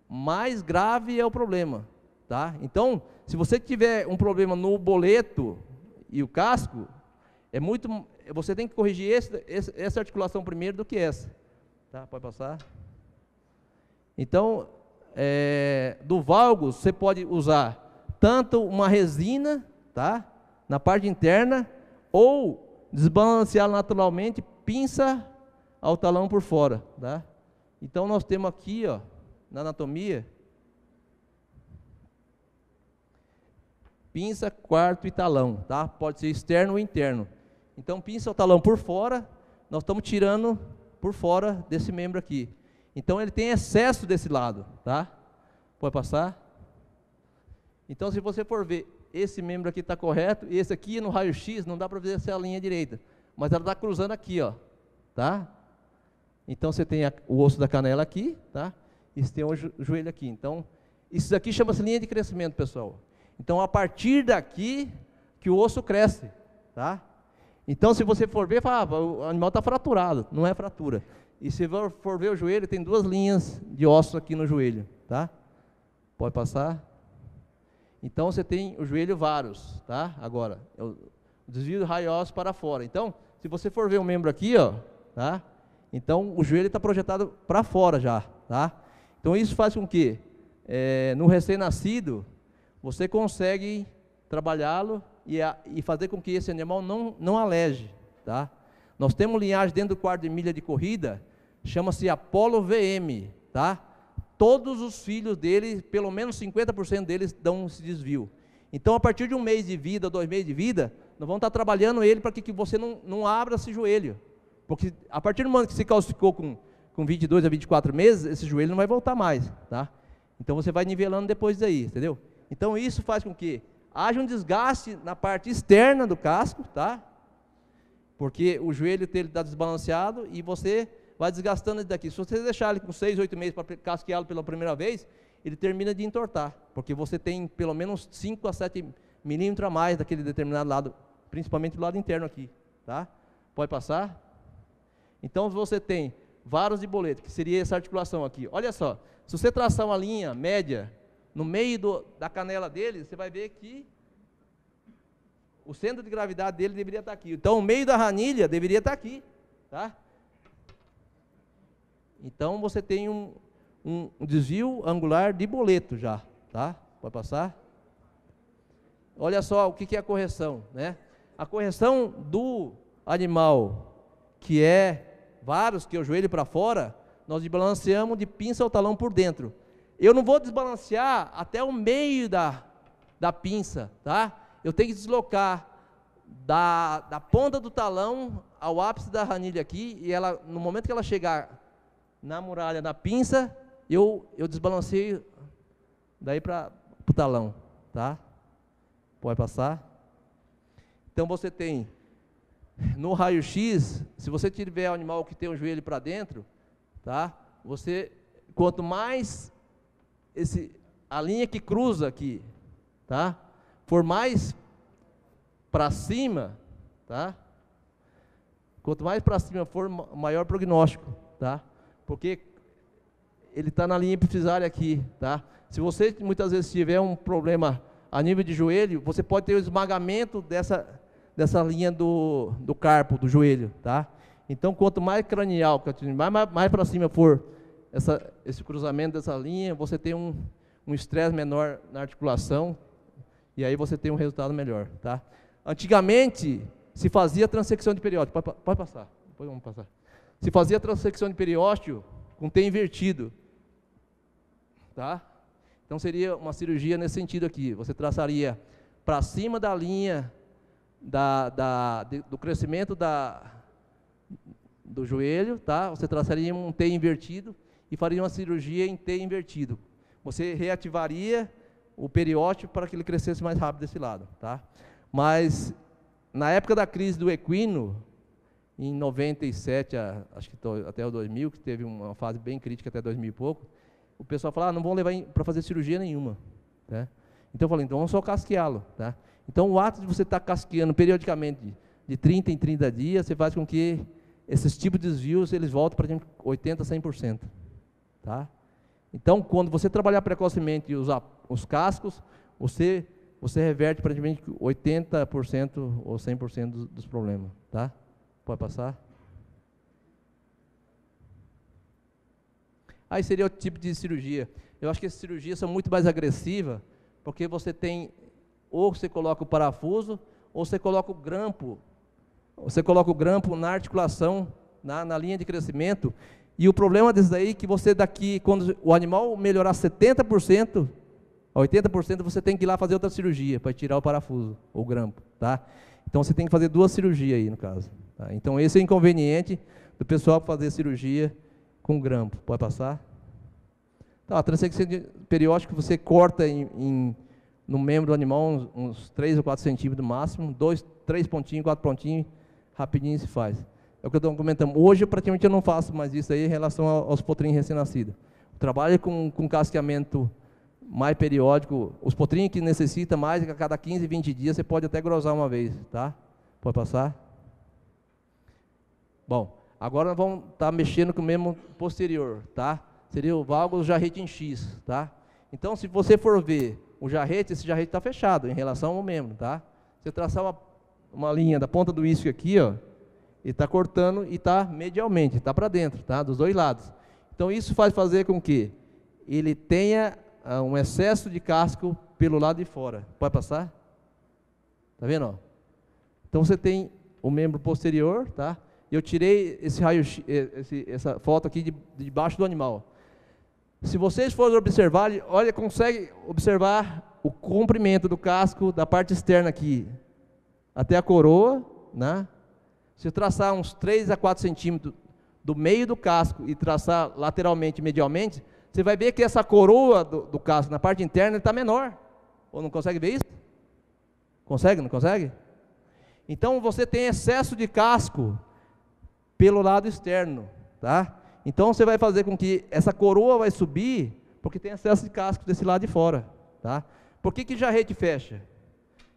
A: mais grave é o problema, tá? Então, se você tiver um problema no boleto e o casco, você tem que corrigir essa articulação primeiro do que essa, tá? Pode passar? Então, do valgus, você pode usar tanto uma resina, tá? Na parte interna, ou desbalancear naturalmente, pinça ao talão por fora, tá? Então, nós temos aqui, ó, na anatomia, pinça, quarto e talão, tá? Pode ser externo ou interno. Então, pinça o talão por fora, nós estamos tirando por fora desse membro aqui. Então, ele tem excesso desse lado, tá? Pode passar? Então, se você for ver, esse membro aqui está correto, e esse aqui no raio-x não dá para ver essa linha direita, mas ela está cruzando aqui, ó, tá? Então, você tem o osso da canela aqui, tá? E você tem o joelho aqui. Então, isso aqui chama-se linha de crescimento, pessoal. Então, a partir daqui que o osso cresce, tá? Então, se você for ver, fala, o animal está fraturado. Não é fratura. E se for ver o joelho, tem duas linhas de ossos aqui no joelho, tá? Pode passar. Então, você tem o joelho varus, tá? Agora, o desvio do raio ósseo para fora. Então, se você for ver o membro aqui, ó, tá? Então, o joelho está projetado para fora já, tá? Então, isso faz com que, no recém-nascido, você consegue trabalhá-lo e fazer com que esse animal não aleje, tá? Nós temos linhagem dentro do quarto de milha de corrida, chama-se Apollo VM, tá? Todos os filhos dele, pelo menos 50% deles dão esse desvio. Então, a partir de 1 mês de vida, 2 meses de vida, nós vamos estar trabalhando ele para que você não abra esse joelho. Porque a partir do momento que se calcificou com 22 a 24 meses, esse joelho não vai voltar mais, tá? Então, você vai nivelando depois daí, entendeu? Então, isso faz com que haja um desgaste na parte externa do casco, tá? Porque o joelho está desbalanceado e você vai desgastando ele daqui. Se você deixar ele com 6, 8 meses para casqueá-lo pela primeira vez, ele termina de entortar, porque você tem pelo menos 5 a 7 milímetros a mais daquele determinado lado, principalmente do lado interno aqui, tá? Pode passar? Então, você tem varos de boleto, que seria essa articulação aqui. Olha só, se você traçar uma linha média no meio da canela dele, você vai ver que o centro de gravidade dele deveria estar aqui. Então, o meio da ranilha deveria estar aqui, tá? Então, você tem um desvio angular de boleto já, tá? Pode passar? Olha só o que é a correção, né? A correção do animal, que é varos, que é o joelho para fora, nós desbalanceamos de pinça ao talão por dentro. Eu não vou desbalancear até o meio da pinça, tá? Eu tenho que deslocar da ponta do talão ao ápice da ranilha aqui, e ela, no momento que ela chegar na muralha da pinça, eu desbalanceio daí para o talão, tá? Pode passar? Então, você tem, no raio-x, se você tiver um animal que tem o joelho para dentro, tá? Você, quanto mais a linha que cruza aqui, tá? For mais para cima, tá? Quanto mais para cima for, maior prognóstico, tá? Porque ele está na linha epifisária aqui, tá? Se você muitas vezes tiver um problema a nível de joelho, você pode ter o esmagamento dessa linha do carpo, do joelho, tá? Então, quanto mais cranial, mais para cima for esse cruzamento dessa linha, você tem um estresse menor na articulação, e aí você tem um resultado melhor, tá? Antigamente, se fazia transecção de periósteo, pode passar, depois vamos passar. Se fazia transecção de periósteo com T invertido, tá? Então, seria uma cirurgia nesse sentido aqui, você traçaria para cima da linha do crescimento do joelho, tá? Você traçaria um T invertido e faria uma cirurgia em T invertido. Você reativaria o periósteo para que ele crescesse mais rápido desse lado, tá? Mas, na época da crise do equino, em 97, acho que até o 2000, que teve uma fase bem crítica até 2000 e pouco, o pessoal falou, não vão levar para fazer cirurgia nenhuma, né? Então, eu falei, então vamos só casqueá-lo, tá? Então, o ato de você estar casqueando periodicamente, de 30 em 30 dias, você faz com que esses tipos de desvios, eles voltem para 80% a 100%, tá? Então, quando você trabalhar precocemente e usar os cascos, você reverte praticamente 80% ou 100% dos problemas, tá? Pode passar? Aí seria o tipo de cirurgia. Eu acho que essas cirurgias são muito mais agressivas, porque você tem, ou você coloca o parafuso, ou você coloca o grampo. Você coloca o grampo na articulação, na linha de crescimento, e o problema desse daí é que você daqui, quando o animal melhorar 70%, a 80%, você tem que ir lá fazer outra cirurgia, para tirar o parafuso, ou o grampo, tá? Então, você tem que fazer 2 cirurgias aí, no caso. Tá? Então, esse é o inconveniente do pessoal fazer cirurgia com grampo. Pode passar? Tá, a transecção perióstica, você corta em no membro do animal uns 3 ou 4 centímetros no máximo, 2, 3 pontinhos, 4 pontinhos, rapidinho se faz. É o que eu estou comentando. Hoje, praticamente, eu não faço mais isso aí em relação aos potrinhos recém-nascidos. Trabalho com casqueamento mais periódico. Os potrinhos que necessitam mais, a cada 15, 20 dias, você pode até grosar uma vez, tá? Pode passar? Bom, agora nós vamos estar mexendo com o membro posterior, tá? Seria o valgo jarrete em X, tá? Então, se você for ver o jarrete, esse jarrete está fechado em relação ao membro, tá? Você traçar uma linha da ponta do isquio aqui, ó, ele está cortando e está medialmente, está para dentro, tá? Dos dois lados. Então, isso faz fazer com que ele tenha um excesso de casco pelo lado de fora. Pode passar? Tá vendo? Ó? Então, você tem o membro posterior, tá? Eu tirei esse raio, essa foto aqui de debaixo do animal. Se vocês forem observar, olha, consegue observar o comprimento do casco da parte externa aqui, até a coroa, né? Se eu traçar uns 3 a 4 centímetros do meio do casco e traçar lateralmente e medialmente, você vai ver que essa coroa do casco na parte interna está menor. Ou não consegue ver isso? Consegue, não consegue? Então você tem excesso de casco pelo lado externo, tá? Então você vai fazer com que essa coroa vai subir, porque tem excesso de casco desse lado de fora, tá? Por que jarrete fecha?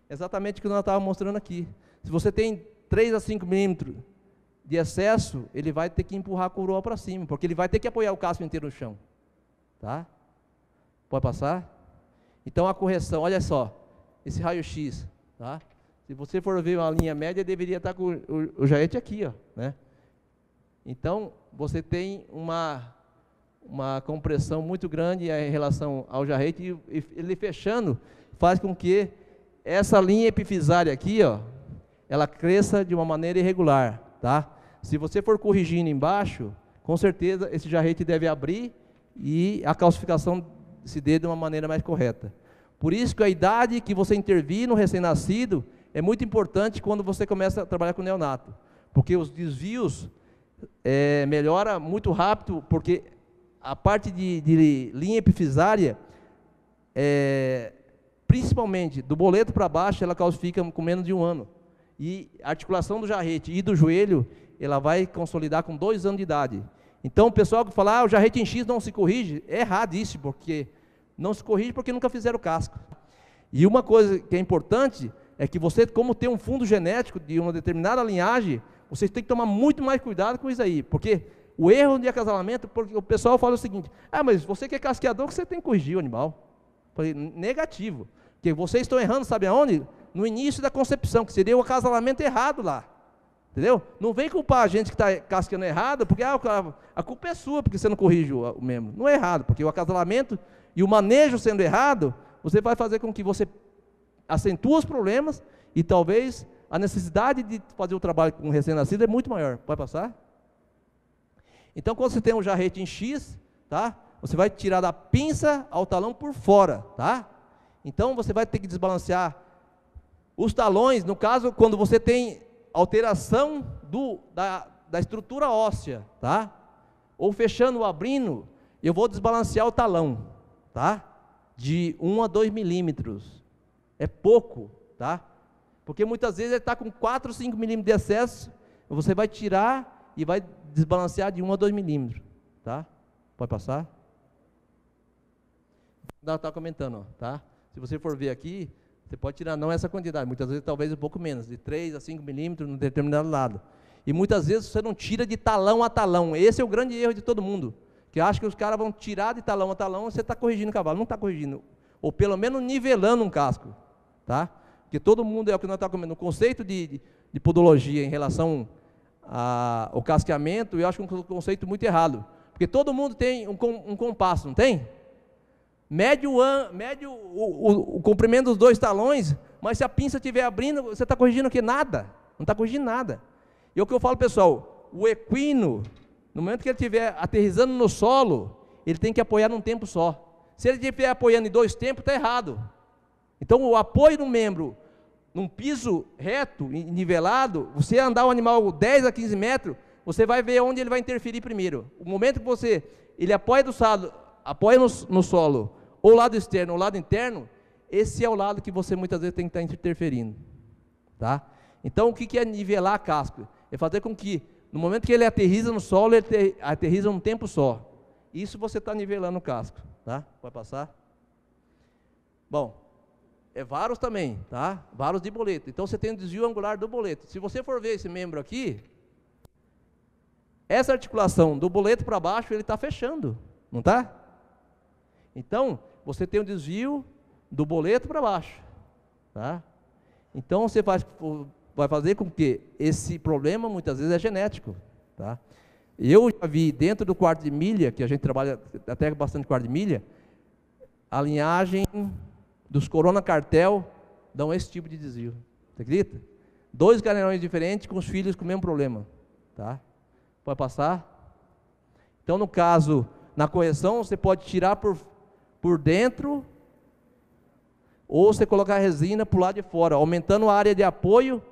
A: Exatamente o que nós estávamos mostrando aqui. Se você tem 3 a 5 milímetros de excesso, ele vai ter que empurrar a coroa para cima, porque ele vai ter que apoiar o casco inteiro no chão, tá? Pode passar? Então a correção, olha só, esse raio-x, tá? Se você for ver uma linha média, deveria estar com o jarrete aqui, ó, né? Então, você tem uma compressão muito grande em relação ao jarrete, e ele fechando faz com que essa linha epifisária aqui, ó, ela cresça de uma maneira irregular, tá? Se você for corrigindo embaixo, com certeza esse jarrete deve abrir e a calcificação se dê de uma maneira mais correta. Por isso que a idade que você intervir no recém-nascido é muito importante quando você começa a trabalhar com neonato, porque os desvios melhora muito rápido, porque a parte de linha epifisária, principalmente do boleto para baixo, ela calcifica com menos de 1 ano. E a articulação do jarrete e do joelho, ela vai consolidar com 2 anos de idade. Então o pessoal que fala, o jarrete em X não se corrige, é erradíssimo, porque não se corrige porque nunca fizeram o casco. E uma coisa que é importante, é que você, como tem um fundo genético de uma determinada linhagem, vocês têm que tomar muito mais cuidado com isso aí, porque o erro de acasalamento, porque o pessoal fala o seguinte, mas você que é casqueador, que você tem que corrigir o animal. Eu falei, negativo, porque vocês estão errando, sabe aonde? No início da concepção, que seria o acasalamento errado lá, entendeu? Não vem culpar a gente que está casqueando errado, porque a culpa é sua, porque você não corrige o membro. Não é errado, porque o acasalamento e o manejo sendo errado, você vai fazer com que você acentue os problemas e talvez a necessidade de fazer o trabalho com o recém-nascido é muito maior. Pode passar? Então, quando você tem um jarrete em X, tá? Você vai tirar da pinça ao talão por fora, tá? Então, você vai ter que desbalancear os talões, no caso, quando você tem alteração da estrutura óssea, tá? Ou fechando ou abrindo, eu vou desbalancear o talão, tá? De 1 a 2 milímetros. É pouco, tá? Porque muitas vezes ele está com 4, 5 milímetros de excesso, você vai tirar e vai desbalancear de 1 a 2 milímetros, tá? Pode passar? Não, está comentando, ó, tá? Se você for ver aqui, você pode tirar não essa quantidade, muitas vezes talvez um pouco menos, de 3 a 5 milímetros num determinado lado. E muitas vezes você não tira de talão a talão, esse é o grande erro de todo mundo, que acha que os caras vão tirar de talão a talão e você está corrigindo o cavalo, não está corrigindo, ou pelo menos nivelando um casco, tá? Porque todo mundo, é o que nós estamos comentando, o conceito de podologia em relação ao casqueamento, eu acho que é um conceito muito errado, porque todo mundo tem um compasso, não tem? Mede o comprimento dos 2 talões, mas se a pinça estiver abrindo, você está corrigindo o quê? Nada, não está corrigindo nada. E é o que eu falo, pessoal, o equino, no momento que ele estiver aterrissando no solo, ele tem que apoiar num tempo só. Se ele estiver apoiando em 2 tempos, está errado. Então, o apoio do membro num piso reto, nivelado, você andar o animal 10 a 15 metros, você vai ver onde ele vai interferir primeiro. O momento que ele apoia do solo, apoia no solo, ou lado externo ou lado interno, esse é o lado que você muitas vezes tem que estar interferindo, tá? Então, o que é nivelar casco? É fazer com que, no momento que ele aterriza no solo, ele aterriza um tempo só. Isso você está nivelando o casco, tá? Pode passar? Bom, varos também, tá? Varos de boleto. Então, você tem o desvio angular do boleto. Se você for ver esse membro aqui, essa articulação do boleto para baixo, ele está fechando, não está? Então, você tem o desvio do boleto para baixo, tá? Então, você vai fazer com que esse problema, muitas vezes, é genético, tá? Eu já vi dentro do quarto de milha, que a gente trabalha até bastante quarto de milha, a linhagem dos Corona Cartel dão esse tipo de desvio, você acredita? 2 galerões diferentes com os filhos com o mesmo problema, tá? Pode passar? Então, no caso, na correção, você pode tirar por dentro, ou você colocar a resina para o lado de fora, aumentando a área de apoio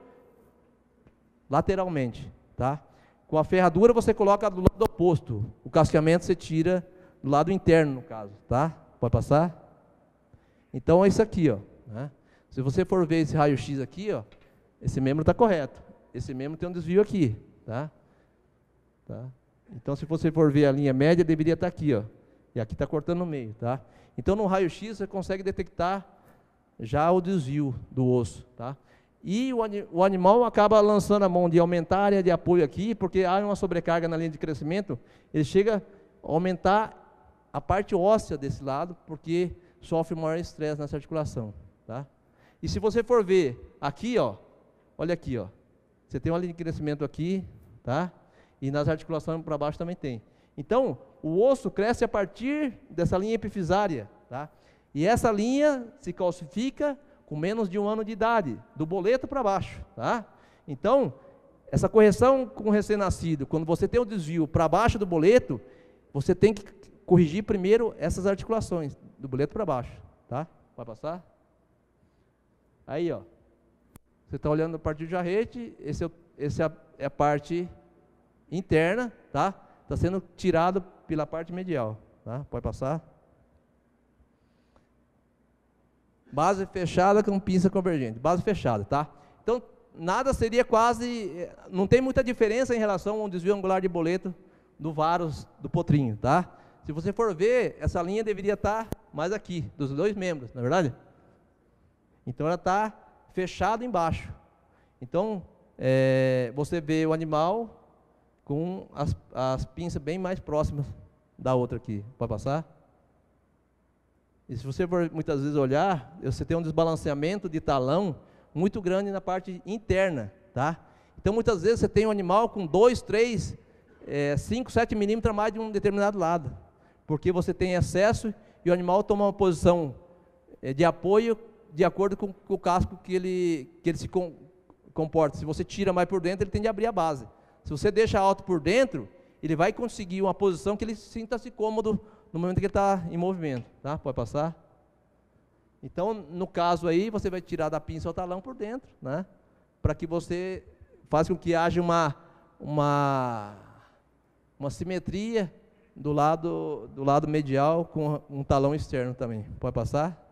A: lateralmente, tá? Com a ferradura você coloca do lado oposto, o casqueamento você tira do lado interno, no caso, tá? Pode passar? Então é isso aqui, ó, né? Se você for ver esse raio-x aqui, ó, esse membro está correto, esse membro tem um desvio aqui, tá? Então, se você for ver a linha média, deveria estar aqui, ó, e aqui está cortando no meio, tá? Então, no raio-x você consegue detectar já o desvio do osso, tá? E o animal acaba lançando a mão de aumentar a área de apoio aqui, porque há uma sobrecarga na linha de crescimento, ele chega a aumentar a parte óssea desse lado, porque sofre maior estresse nessa articulação, tá? E se você for ver aqui, ó, olha aqui, ó, você tem uma linha de crescimento aqui, tá? E nas articulações para baixo também tem. Então, o osso cresce a partir dessa linha epifisária, tá? E essa linha se calcifica com menos de 1 ano de idade, do boleto para baixo, tá? Então, essa correção com o recém-nascido, quando você tem o desvio para baixo do boleto, você tem que corrigir primeiro essas articulações, do boleto para baixo, tá? Vai passar? Aí, ó, você está olhando a parte do jarrete, essa é a parte interna, tá? Está sendo tirado pela parte medial, tá? Pode passar? Base fechada com pinça convergente, base fechada, tá? Então, nada seria quase, não tem muita diferença em relação ao desvio angular de boleto do varos do potrinho, tá? Se você for ver, essa linha deveria estar mais aqui, dos 2 membros, não é verdade? Então, ela está fechada embaixo. Então, você vê o animal com as pinças bem mais próximas da outra aqui. Pode passar? E se você for muitas vezes olhar, você tem um desbalanceamento de talão muito grande na parte interna, tá? Então, muitas vezes você tem um animal com 2, 3, 5, 7 milímetros a mais de um determinado lado, porque você tem excesso e o animal toma uma posição de apoio de acordo com o casco que ele se comporta. Se você tira mais por dentro, ele tende a abrir a base. Se você deixa alto por dentro, ele vai conseguir uma posição que ele sinta-se cômodo no momento que ele está em movimento, tá? Pode passar? Então, no caso aí, você vai tirar da pinça o talão por dentro, né? Para que você faça com que haja uma simetria do lado medial com um talão externo também. Pode passar?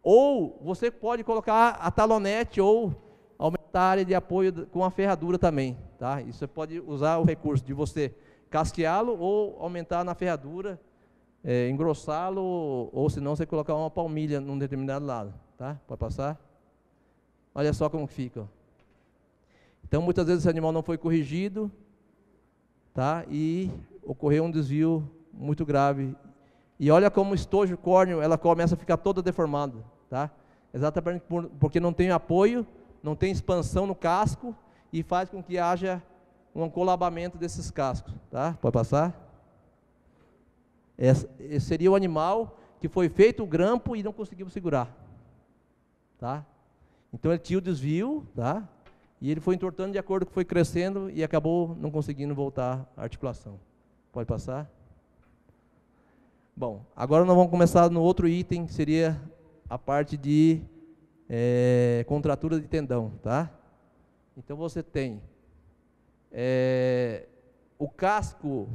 A: Ou você pode colocar a talonete ou aumentar a área de apoio com a ferradura também, tá? E você pode usar o recurso de você casqueá-lo ou aumentar na ferradura, engrossá-lo, ou se não, você colocar uma palmilha num determinado lado, tá? Pode passar? Olha só como fica, ó. Então, muitas vezes esse animal não foi corrigido, tá? E ocorreu um desvio muito grave. E olha como o estojo córneo, ela começa a ficar toda deformada, tá? Exatamente porque não tem apoio, não tem expansão no casco e faz com que haja um colabamento desses cascos, tá? Pode passar? Esse seria o animal que foi feito o grampo e não conseguiu segurar, tá? Então ele tinha o desvio, tá? E ele foi entortando de acordo com foi crescendo e acabou não conseguindo voltar à articulação. Pode passar? Bom, agora nós vamos começar no outro item, que seria a parte de contratura de tendão, tá? Então você tem o casco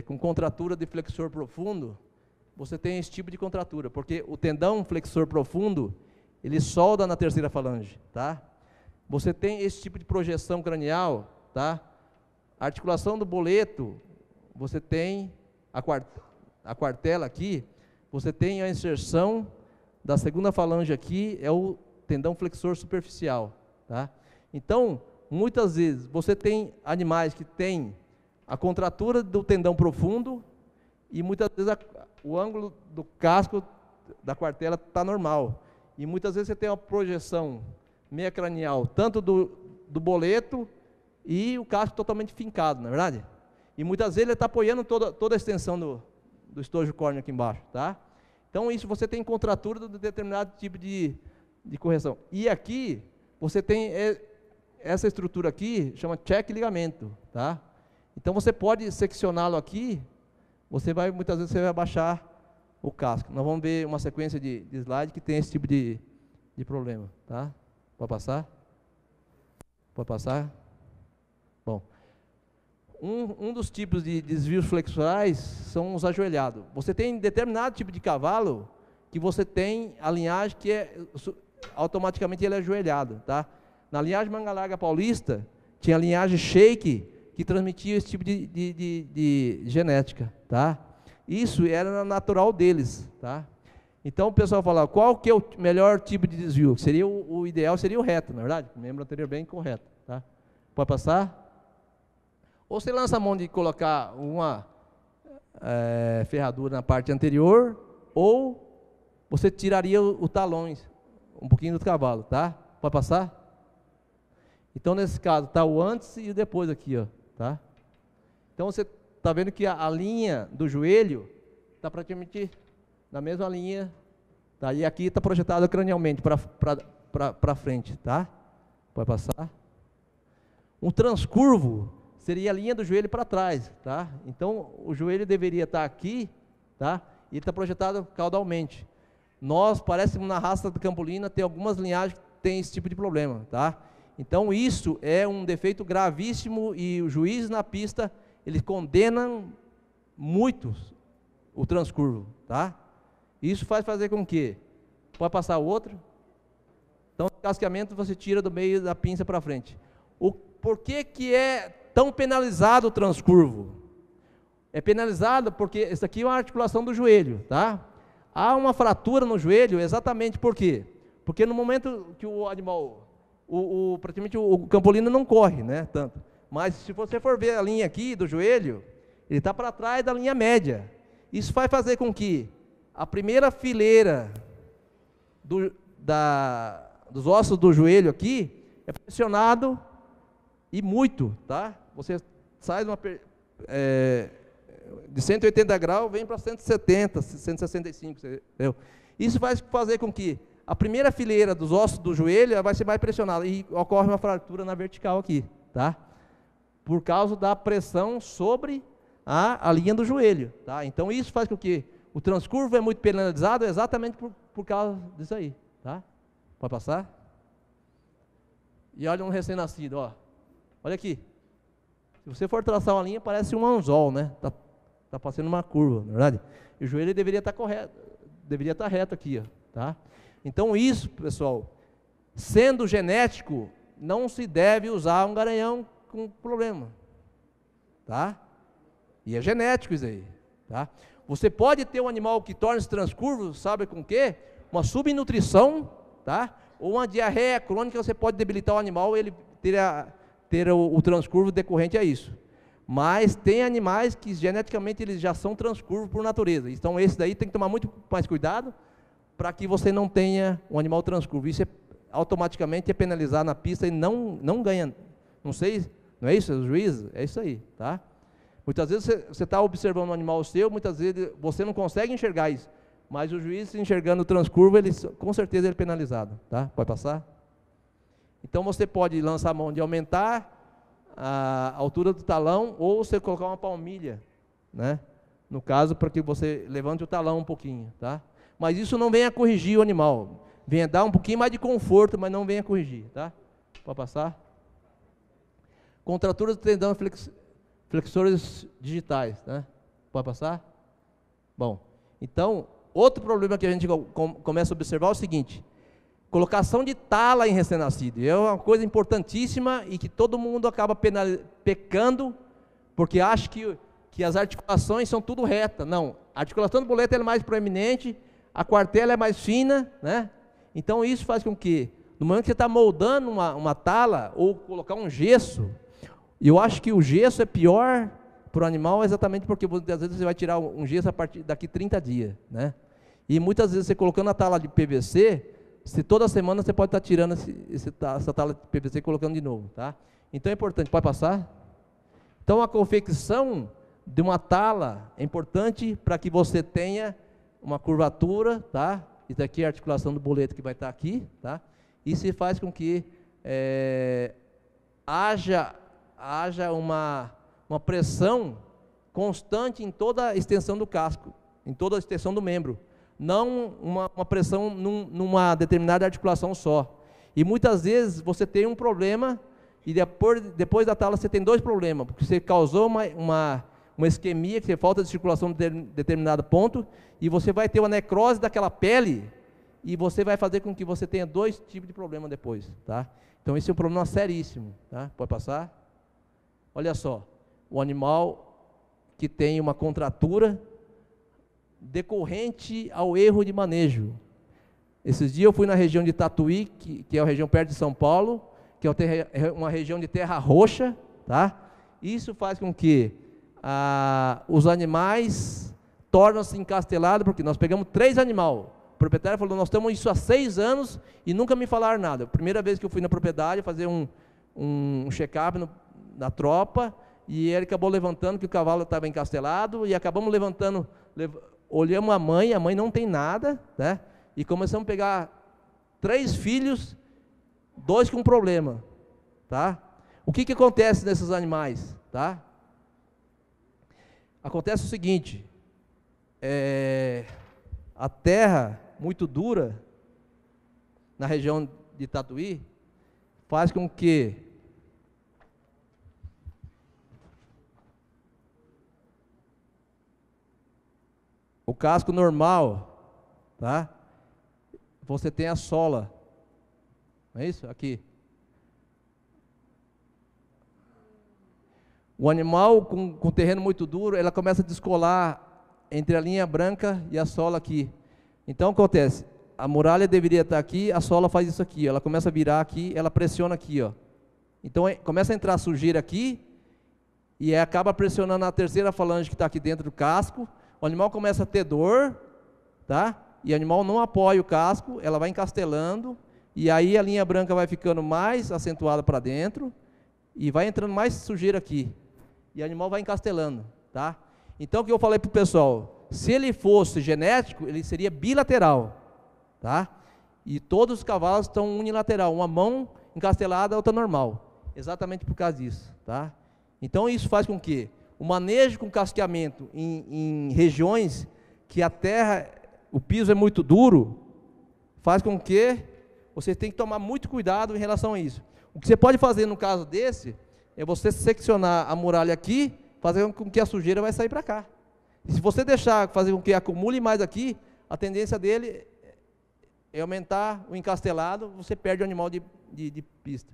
A: com contratura de flexor profundo, você tem esse tipo de contratura, porque o tendão flexor profundo, ele solda na terceira falange, tá? Você tem esse tipo de projeção cranial, tá? A articulação do boleto, você tem a quartela aqui, você tem a inserção da segunda falange aqui, é o tendão flexor superficial, tá? Então, muitas vezes, você tem animais que têm a contratura do tendão profundo e muitas vezes o ângulo do casco da quartela está normal. E muitas vezes você tem uma projeção meia cranial, tanto do boleto e o casco totalmente fincado, não é verdade? E muitas vezes ele está apoiando toda a extensão do estojo córneo aqui embaixo, tá? Então isso você tem contratura de determinado tipo de correção. E aqui, você tem essa estrutura aqui, chama check ligamento, tá? Então você pode seccioná-lo aqui, muitas vezes você vai abaixar o casco. Nós vamos ver uma sequência de slide que tem esse tipo de problema, tá? Pode passar? Pode passar? Bom, um dos tipos de desvios flexurais são os ajoelhados. Você tem determinado tipo de cavalo que você tem a linhagem que automaticamente ele é ajoelhado, tá? Na linhagem manga larga paulista, tinha a linhagem shake que transmitia esse tipo de genética, tá? Isso era natural deles, tá? Então o pessoal fala, qual que é o melhor tipo de desvio? Seria o ideal seria o reto, na verdade? O membro anterior bem correto, tá? Pode passar? Ou você lança a mão de colocar uma ferradura na parte anterior, ou você tiraria o talões, um pouquinho do cavalo, tá? Pode passar? Então nesse caso está o antes e o depois aqui, ó, tá? Então você está vendo que a linha do joelho está praticamente na mesma linha, tá? E aqui está projetado cranialmente para frente, tá? Pode passar? Um transcurvo seria a linha do joelho para trás, tá? Então o joelho deveria estar aqui, tá? E ele está projetado caudalmente. Nós, parece na raça da Campolina, tem algumas linhagens que tem esse tipo de problema, tá? Então isso é um defeito gravíssimo e os juízes na pista, eles condenam muito o transcurvo, tá? Isso faz fazer com que, pode passar o outro? Então o casqueamento você tira do meio da pinça para frente. Por que é tão penalizado o transcurvo? É penalizado porque isso aqui é uma articulação do joelho, tá? Há uma fratura no joelho exatamente por quê? Porque no momento que o animal, praticamente o campolino não corre, né, tanto. Mas se você for ver a linha aqui do joelho, ele está para trás da linha média. Isso vai fazer com que a primeira fileira dos ossos do joelho aqui é pressionado e muito, tá? Você sai de 180 graus, vem para 170, 165, entendeu? Isso vai fazer com que a primeira fileira dos ossos do joelho vai ser mais pressionada e ocorre uma fratura na vertical aqui, tá? Por causa da pressão sobre a linha do joelho, tá? Então isso faz com que o transcurvo é muito penalizado exatamente por causa disso aí, tá? Pode passar? E olha um recém-nascido, ó. Olha aqui. Se você for traçar uma linha, parece um anzol, né? Tá passando uma curva, na verdade. E o joelho deveria estar correto, deveria estar reto aqui, ó, tá? Então isso, pessoal, sendo genético, não se deve usar um garanhão com problema, tá? E é genético isso aí, tá? Você pode ter um animal que torne-se transcurvo, sabe com o quê? Uma subnutrição, tá? Ou uma diarreia crônica, você pode debilitar o animal, ele ter o transcurvo decorrente a isso. Mas tem animais que geneticamente eles já são transcurvos por natureza. Então esse daí tem que tomar muito mais cuidado para que você não tenha um animal transcurvo. Isso automaticamente é penalizar na pista e não ganha. Não sei, não é isso? Os juízes? É isso aí, tá? Muitas vezes você está observando um animal seu, muitas vezes você não consegue enxergar isso. Mas o juiz enxergando o transcurvo, com certeza ele é penalizado, tá? Pode passar? Então você pode lançar a mão de aumentar a altura do talão ou você colocar uma palmilha, né? No caso, para que você levante o talão um pouquinho, tá? Mas isso não venha corrigir o animal. Venha dar um pouquinho mais de conforto, mas não venha corrigir, tá? Pode passar? Contratura do tendão flexores digitais, né? Pode passar? Bom, Então, outro problema que a gente começa a observar é o seguinte: colocação de tala em recém-nascido. É uma coisa importantíssima e que todo mundo acaba pecando, porque acha que as articulações são tudo reta. Não, a articulação do boleto é mais proeminente, a quartela é mais fina, né? Então isso faz com que, no momento que você está moldando uma tala, ou colocar um gesso, e eu acho que o gesso é pior para o animal, exatamente porque às vezes você vai tirar um gesso a partir daqui 30 dias, né? E muitas vezes você colocando a tala de PVC, se toda semana você pode estar tirando essa tala de PVC e colocando de novo, tá? Então é importante, pode passar? Então a confecção de uma tala é importante para que você tenha uma curvatura, tá? Isso aqui é a articulação do boleto que vai estar aqui, tá? Isso faz com que haja uma pressão constante em toda a extensão do casco, em toda a extensão do membro, não uma pressão numa determinada articulação só. E muitas vezes você tem um problema, e depois da tala você tem dois problemas, porque você causou uma isquemia, que você falta de circulação de determinado ponto, e você vai ter uma necrose daquela pele, e você vai fazer com que você tenha dois tipos de problema depois, tá? Então esse é um problema seríssimo, tá? Pode passar? Olha só, o animal que tem uma contratura decorrente ao erro de manejo. Esses dias eu fui na região de Tatuí, que é a região perto de São Paulo, que é uma região de terra roxa, tá? Isso faz com que os animais tornam-se encastelados, porque nós pegamos 3 animais. O proprietário falou: nós temos isso há 6 anos e nunca me falaram nada. Primeira vez que eu fui na propriedade fazer um check-up na tropa, e ele acabou levantando que o cavalo estava encastelado, e acabamos levantando, olhamos a mãe não tem nada, né? E começamos a pegar 3 filhos, 2 com problema, tá? O que acontece nesses animais, tá? Acontece o seguinte: a terra muito dura na região de Tatuí faz com que o casco normal, tá? Você tem a sola, não é isso? Aqui. O animal com terreno muito duro, ela começa a descolar entre a linha branca e a sola aqui. Então acontece, a muralha deveria estar aqui, a sola faz isso aqui, ela começa a virar aqui, ela pressiona aqui, ó. Então começa a entrar sujeira aqui, e acaba pressionando a terceira falange que está aqui dentro do casco. O animal começa a ter dor, tá? E o animal não apoia o casco, ela vai encastelando, e aí a linha branca vai ficando mais acentuada para dentro, e vai entrando mais sujeira aqui, e o animal vai encastelando, tá? Então o que eu falei para o pessoal, se ele fosse genético, ele seria bilateral, tá? E todos os cavalos estão unilateral, uma mão encastelada, a outra normal, exatamente por causa disso, tá? Então isso faz com que o manejo com casqueamento em regiões que a terra, o piso é muito duro, faz com que você tenha que tomar muito cuidado em relação a isso. O que você pode fazer no caso desse, é você seccionar a muralha aqui, fazer com que a sujeira vai sair para cá. E se você deixar fazer com que acumule mais aqui, a tendência dele é aumentar o encastelado, você perde o animal de pista.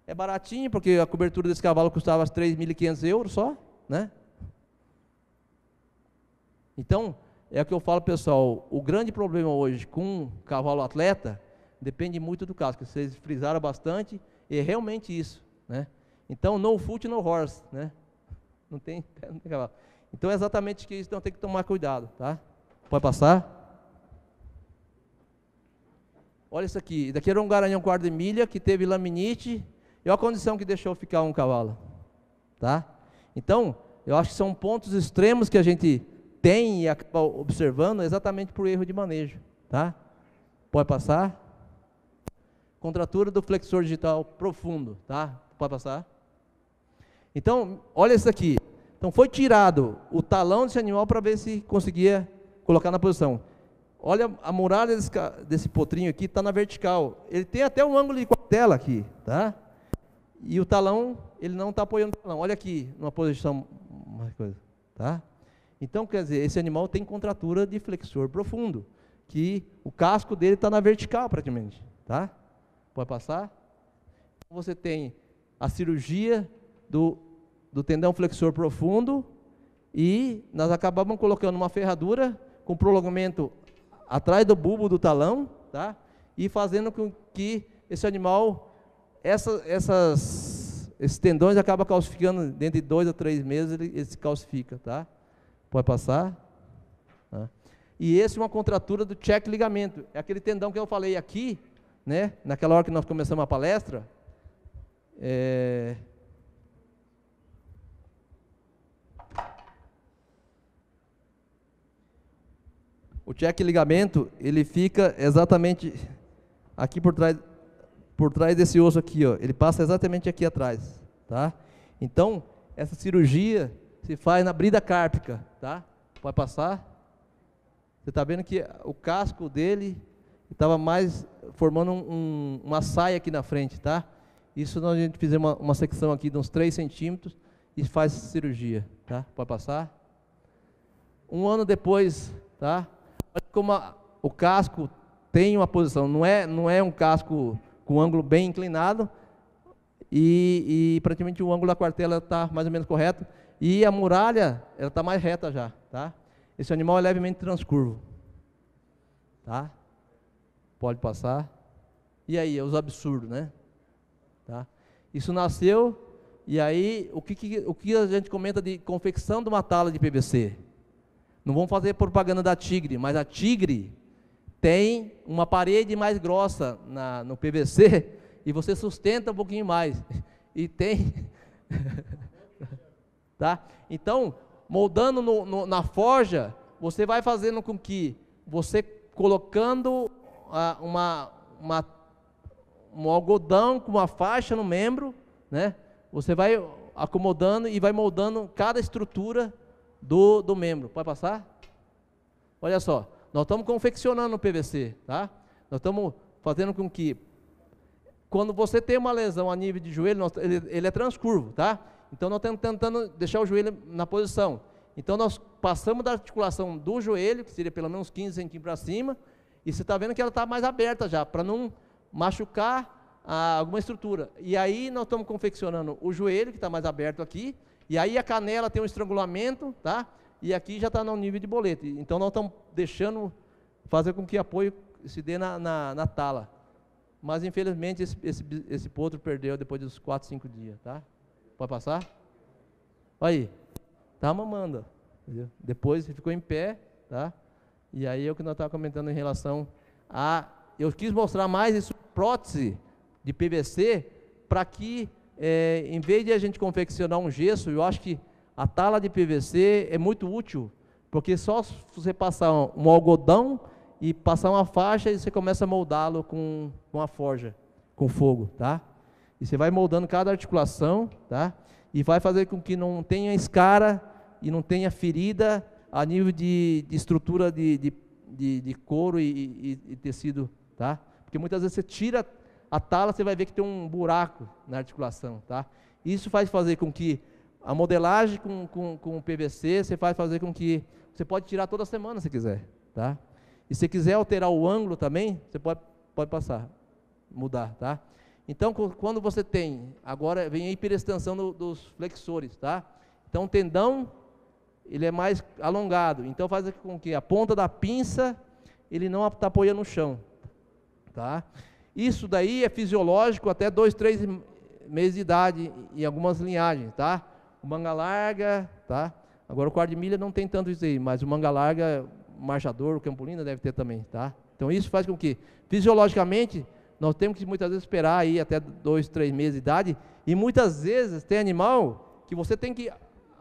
A: É baratinho, porque a cobertura desse cavalo custava 3.500 euros só, né? Então, é o que eu falo, pessoal, o grande problema hoje com cavalo atleta depende muito do casco. Vocês frisaram bastante, e é realmente isso, né? Então, no foot, no horse, né? Não tem cavalo. Então é exatamente isso, então tem que tomar cuidado, tá? Pode passar? Olha isso aqui, daqui era um garanhão quarto de milha que teve laminite, e olha a condição que deixou ficar um cavalo, tá? Então, eu acho que são pontos extremos que a gente tem e acaba observando exatamente por erro de manejo, tá? Pode passar? Contratura do flexor digital profundo, tá? Pode passar? Então, olha isso aqui. Então, foi tirado o talão desse animal para ver se conseguia colocar na posição. Olha, a muralha desse potrinho aqui está na vertical. Ele tem até um ângulo de quartela aqui, tá? E o talão, ele não está apoiando o talão. Olha aqui, numa posição, uma coisa, tá? Então, quer dizer, esse animal tem contratura de flexor profundo, que o casco dele está na vertical praticamente, tá? Pode passar? Você tem a cirurgia do tendão flexor profundo e nós acabamos colocando uma ferradura com prolongamento atrás do bulbo do talão, tá? E fazendo com que esse animal, esses tendões acabam calcificando, dentro de 2 a 3 meses ele se calcifica, tá? Pode passar? Tá? E esse é uma contratura do check ligamento, é aquele tendão que eu falei aqui, né? Naquela hora que nós começamos a palestra, o check ligamento, ele fica exatamente aqui por trás desse osso aqui, ó. Ele passa exatamente aqui atrás, tá? Então, essa cirurgia se faz na brida cárpica, tá? Pode passar? Você está vendo que o casco dele estava mais formando uma saia aqui na frente, tá? Isso nós a gente fizer uma secção aqui de uns 3 centímetros e faz cirurgia, tá? Pode passar? Um ano depois, tá? Olha como o casco tem uma posição, não é um casco com ângulo bem inclinado e praticamente o ângulo da quartela está mais ou menos correto e a muralha ela está mais reta já, tá? Esse animal é levemente transcurvo, tá? Pode passar. E aí, os absurdos, né? Tá? Isso nasceu e aí o que a gente comenta de confecção de uma tala de PVC? Não vamos fazer propaganda da Tigre, mas a Tigre tem uma parede mais grossa no PVC e você sustenta um pouquinho mais. E tem... tá? Então, moldando na forja, você vai fazendo com que você colocando um algodão com uma faixa no membro, né? Você vai acomodando e vai moldando cada estrutura do membro. Pode passar? Olha só, nós estamos confeccionando o PVC, tá? Nós estamos fazendo com que, quando você tem uma lesão a nível de joelho, ele é transcurvo, tá? Então nós estamos tentando deixar o joelho na posição. Então nós passamos da articulação do joelho, que seria pelo menos 15 centímetros para cima, e você está vendo que ela está mais aberta já, para não machucar alguma estrutura. E aí nós estamos confeccionando o joelho, que está mais aberto aqui, e aí a canela tem um estrangulamento, tá? E aqui já está no nível de bolete. Então nós estamos deixando fazer com que o apoio se dê na tala. Mas infelizmente esse potro perdeu depois dos 4, 5 dias, tá? Pode passar? Aí, tá mamando, entendeu? Depois ele ficou em pé, tá? E aí é o que nós estávamos comentando em relação eu quis mostrar mais isso, prótese de PVC, para que, em vez de a gente confeccionar um gesso, eu acho que a tala de PVC é muito útil, porque só se você passar um algodão e passar uma faixa, e você começa a moldá-lo com a forja, com fogo, tá? E você vai moldando cada articulação, tá? E vai fazer com que não tenha escara e não tenha ferida a nível de estrutura de couro e tecido, tá? Porque muitas vezes você tira a tala, você vai ver que tem um buraco na articulação, tá? Isso faz fazer com que a modelagem com PVC, você faz fazer com que você pode tirar toda semana se quiser, tá? E se quiser alterar o ângulo também, você pode passar, mudar, tá? Então, quando você tem, agora vem a hiperextensão dos flexores, tá? Então, o tendão, ele é mais alongado, então faz com que a ponta da pinça, ele não está apoiando no chão, tá? Isso daí é fisiológico até 2, 3 meses de idade, em algumas linhagens, tá? O manga larga, tá? Agora o quarto de milha não tem tanto isso aí, mas o manga larga, o marchador, o campolina deve ter também, tá? Então isso faz com que, fisiologicamente, nós temos que muitas vezes esperar aí até 2, 3 meses de idade, e muitas vezes tem animal que você tem que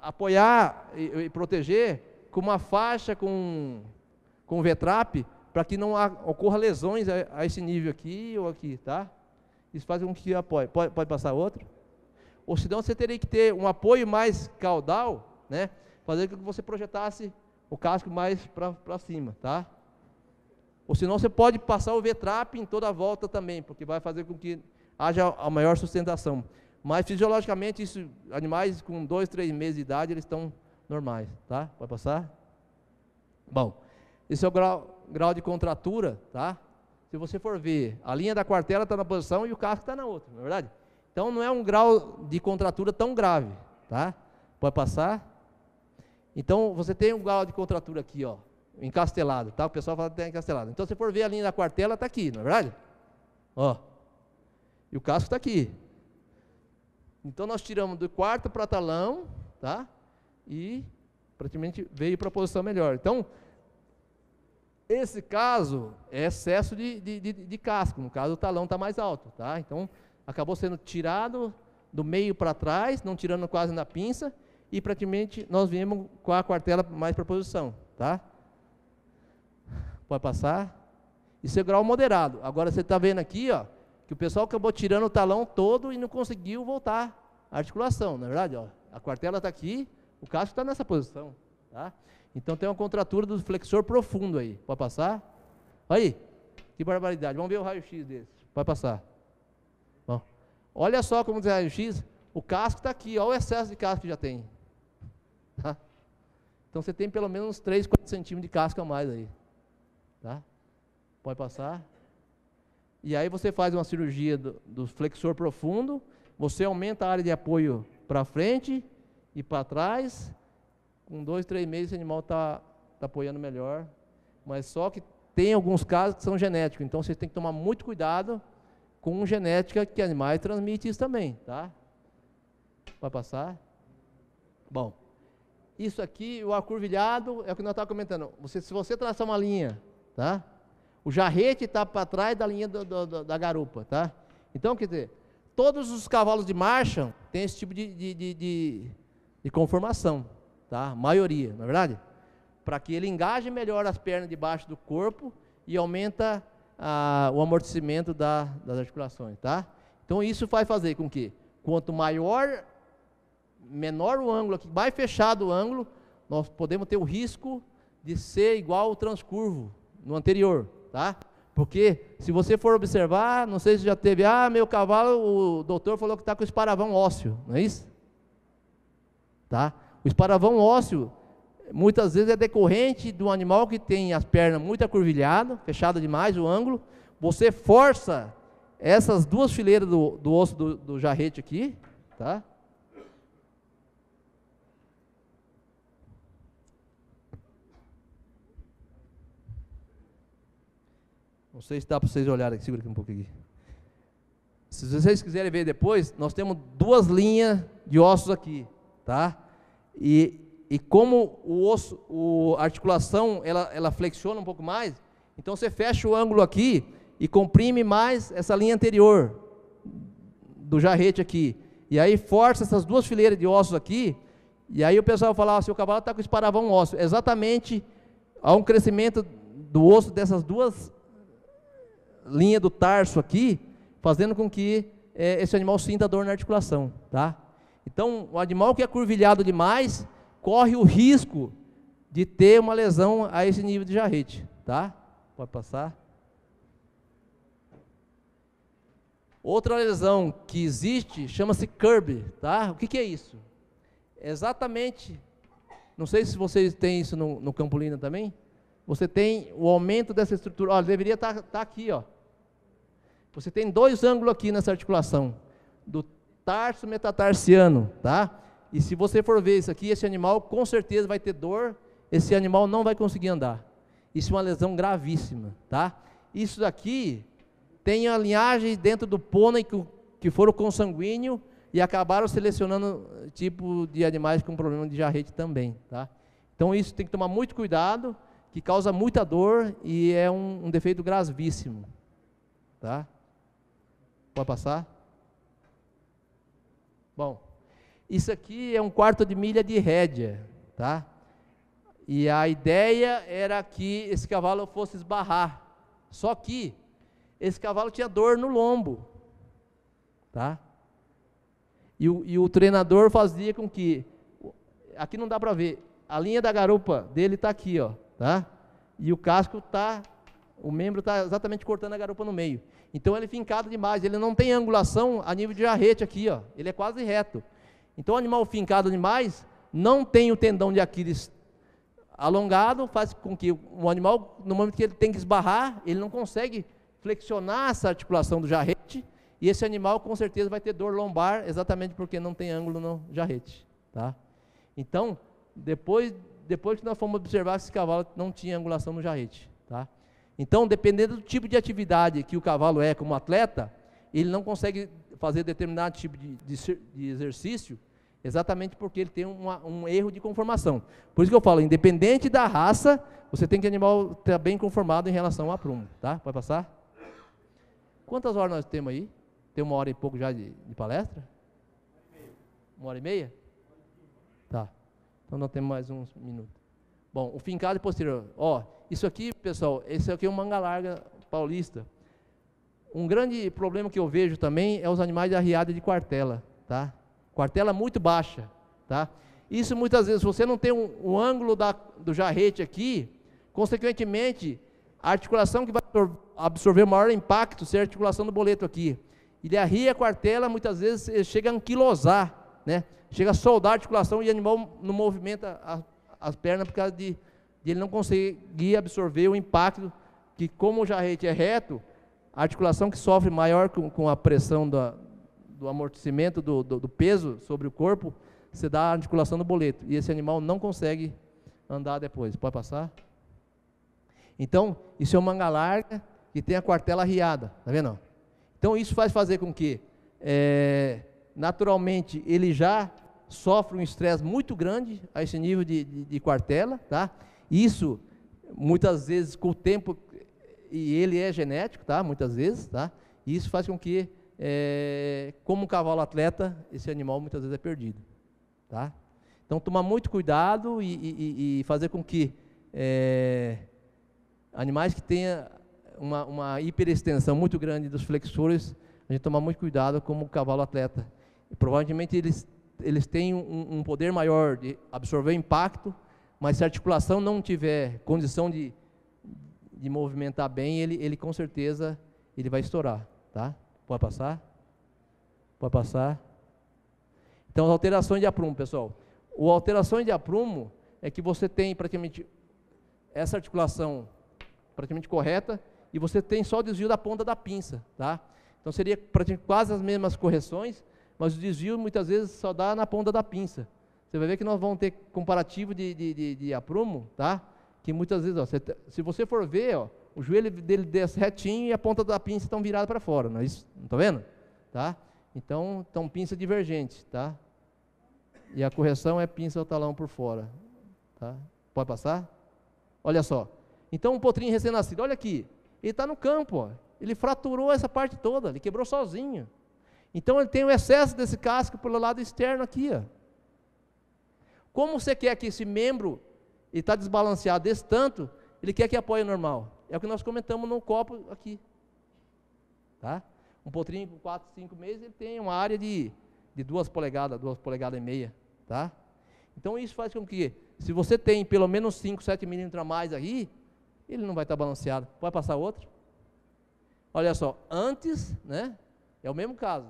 A: apoiar e proteger com uma faixa, com V-trap, para que não ocorra lesões a esse nível aqui ou aqui, tá? Isso faz com que apoie. Pode passar outro? Ou senão você teria que ter um apoio mais caudal, né? Fazer com que você projetasse o casco mais para cima, tá? Ou senão você pode passar o V-trap em toda a volta também, porque vai fazer com que haja a maior sustentação. Mas fisiologicamente, animais com 2, 3 meses de idade, eles estão normais, tá? Pode passar? Bom, esse é o grau de contratura, tá? Se você for ver, a linha da quartela está na posição e o casco está na outra, não é verdade? Então não é um grau de contratura tão grave, tá? Pode passar? Então você tem um grau de contratura aqui, ó, encastelado, tá? O pessoal fala que está encastelado. Então se for ver a linha da quartela, está aqui, não é verdade? Ó, e o casco está aqui. Então nós tiramos do quarto para talão, tá? E praticamente veio para a posição melhor. Então, esse caso é excesso de casco, no caso o talão está mais alto, tá? Então, acabou sendo tirado do meio para trás, não tirando quase na pinça, e praticamente nós viemos com a quartela mais para a posição, tá? Pode passar? Isso é grau moderado. Agora você está vendo aqui, ó, que o pessoal acabou tirando o talão todo e não conseguiu voltar a articulação, não é verdade? Ó, a quartela está aqui, o casco está nessa posição, tá? Então tem uma contratura do flexor profundo aí. Pode passar? Aí, que barbaridade. Vamos ver o raio-x desse. Pode passar. Bom, olha só como diz o raio-x. O casco está aqui, olha o excesso de casco que já tem. Tá? Então você tem pelo menos uns 3, 4 centímetros de casco a mais aí. Tá? Pode passar. E aí você faz uma cirurgia do flexor profundo, você aumenta a área de apoio para frente e para trás. Com 2, 3 meses esse animal está apoiando melhor. Mas só que tem alguns casos que são genéticos, então vocês têm que tomar muito cuidado com genética, que animais transmitem isso também, tá? Vai passar? Bom, isso aqui, o acurvilhado, é o que nós estávamos comentando. Se você traçar uma linha, tá? O jarrete está para trás da linha da garupa, tá? Então, quer dizer, todos os cavalos de marcha têm esse tipo de conformação, tá? A maioria, não é verdade? Para que ele engaje melhor as pernas debaixo do corpo e aumenta o amortecimento das articulações, tá? Então isso vai fazer com que, quanto menor o ângulo aqui, mais fechado o ângulo, nós podemos ter o risco de ser igual ao transcurvo no anterior, tá? Porque se você for observar, não sei se já teve, meu cavalo, o doutor falou que está com esparavão ósseo, não é isso? Tá? O esparavão ósseo, muitas vezes é decorrente de um animal que tem as pernas muito acurvilhadas, fechado demais o ângulo, você força essas duas fileiras do osso do jarrete aqui, tá? Não sei se dá para vocês olharem aqui, segura aqui um pouquinho aqui. Se vocês quiserem ver depois, nós temos 2 linhas de ossos aqui, tá? E como a articulação, ela flexiona um pouco mais, então você fecha o ângulo aqui e comprime mais essa linha anterior do jarrete aqui. E aí força essas 2 fileiras de ossos aqui, e aí o pessoal fala, o cavalo está com esparavão ósseo. Exatamente, há um crescimento do osso dessas 2 linhas do tarso aqui, fazendo com que esse animal sinta dor na articulação, tá? Então, o animal que é curvilhado demais, corre o risco de ter uma lesão a esse nível de jarrete, tá? Pode passar. Outra lesão que existe, chama-se curb, tá? O que é isso? Exatamente, não sei se vocês têm isso no Campolina também, você tem o aumento dessa estrutura, olha, deveria estar aqui, ó. Você tem 2 ângulos aqui nessa articulação, do tarso metatarsiano, tá? E se você for ver isso aqui, esse animal com certeza vai ter dor, esse animal não vai conseguir andar. Isso é uma lesão gravíssima, tá? Isso daqui tem a linhagem dentro do pônei que foram consanguíneo e acabaram selecionando tipo de animais com problema de jarrete também, tá? Então isso tem que tomar muito cuidado, que causa muita dor e é um defeito gravíssimo, tá? Pode passar? Bom, isso aqui é um 1/4 de milha de rédea, tá? E a ideia era que esse cavalo fosse esbarrar. Só que esse cavalo tinha dor no lombo, tá? E o treinador fazia com que, aqui não dá para ver, a linha da garupa dele está aqui, ó, tá? E o casco está, o membro está exatamente cortando a garupa no meio. Então ele é fincado demais, ele não tem angulação a nível de jarrete aqui, ó. Ele é quase reto. Então o animal fincado demais não tem o tendão de Aquiles alongado, faz com que o animal, no momento que ele tem que esbarrar, ele não consegue flexionar essa articulação do jarrete, e esse animal com certeza vai ter dor lombar, exatamente porque não tem ângulo no jarrete, tá? Então, depois que nós fomos observar que esse cavalo não tinha angulação no jarrete, tá? Então, dependendo do tipo de atividade que o cavalo é como atleta, ele não consegue fazer determinado tipo de exercício, exatamente porque ele tem um erro de conformação. Por isso que eu falo, independente da raça, você tem que o animal estar bem conformado em relação ao aprumo, tá? Pode passar? Quantas horas nós temos aí? Tem 1 hora e pouco já de palestra? 1 hora e meia? Tá. Então nós temos mais uns minutos. Bom, o fincado posterior. Ó, isso aqui, pessoal, esse aqui é um manga larga paulista. Um grande problema que eu vejo também é os animais de arriada de quartela, tá? Quartela muito baixa, tá? Isso muitas vezes, se você não tem um ângulo do jarrete aqui, consequentemente, a articulação que vai absorver o maior impacto será a articulação do boleto aqui. Ele arria a quartela, muitas vezes ele chega a anquilosar, né? Chega a soldar a articulação e o animal não movimenta as pernas por causa de ele não conseguir absorver o impacto, que como o jarrete é reto, a articulação que sofre maior com a pressão do amortecimento do peso sobre o corpo, você dá a articulação do boleto, e esse animal não consegue andar depois. Pode passar? Então, isso é uma manga larga que tem a quartela arriada, tá vendo? Então, isso faz fazer com que, naturalmente, ele já sofre um estresse muito grande a esse nível de quartela, tá? Isso, muitas vezes, com o tempo, e ele é genético, tá? Muitas vezes, tá? E isso faz com que, como um cavalo atleta, esse animal muitas vezes é perdido, tá? Então, tomar muito cuidado e fazer com que animais que tenham uma hiperextensão muito grande dos flexores, a gente tomar muito cuidado como o cavalo atleta. E, provavelmente eles têm um poder maior de absorver impacto, mas se a articulação não tiver condição de movimentar bem, ele com certeza ele vai estourar, tá? Pode passar? Pode passar? Então, as alterações de aprumo, pessoal. As alterações de aprumo é que você tem praticamente essa articulação praticamente correta e você tem só o desvio da ponta da pinça, tá? Então, seria praticamente quase as mesmas correções, mas o desvio muitas vezes só dá na ponta da pinça. Você vai ver que nós vamos ter comparativo de aprumo, tá? Que muitas vezes, ó, se você for ver, ó, o joelho dele desce retinho e a ponta da pinça estão virada para fora, não é isso? Não está vendo? Tá? Então, pinça divergente, tá? E a correção é pinça o talão por fora, tá? Pode passar? Olha só. Então, um potrinho recém-nascido, olha aqui, ele está no campo, ó, ele fraturou essa parte toda, ele quebrou sozinho. Então, ele tem o excesso desse casco pelo lado externo aqui, ó. Como você quer que esse membro está desbalanceado desse tanto, ele quer que apoie normal. É o que nós comentamos no copo aqui. Tá? Um potrinho com 4, 5 meses, ele tem uma área de 2 polegadas, 2 polegadas e meia. Tá? Então isso faz com que, se você tem pelo menos 5, 7 milímetros a mais aí, ele não vai estar balanceado. Pode passar outro? Olha só, antes, né, é o mesmo caso.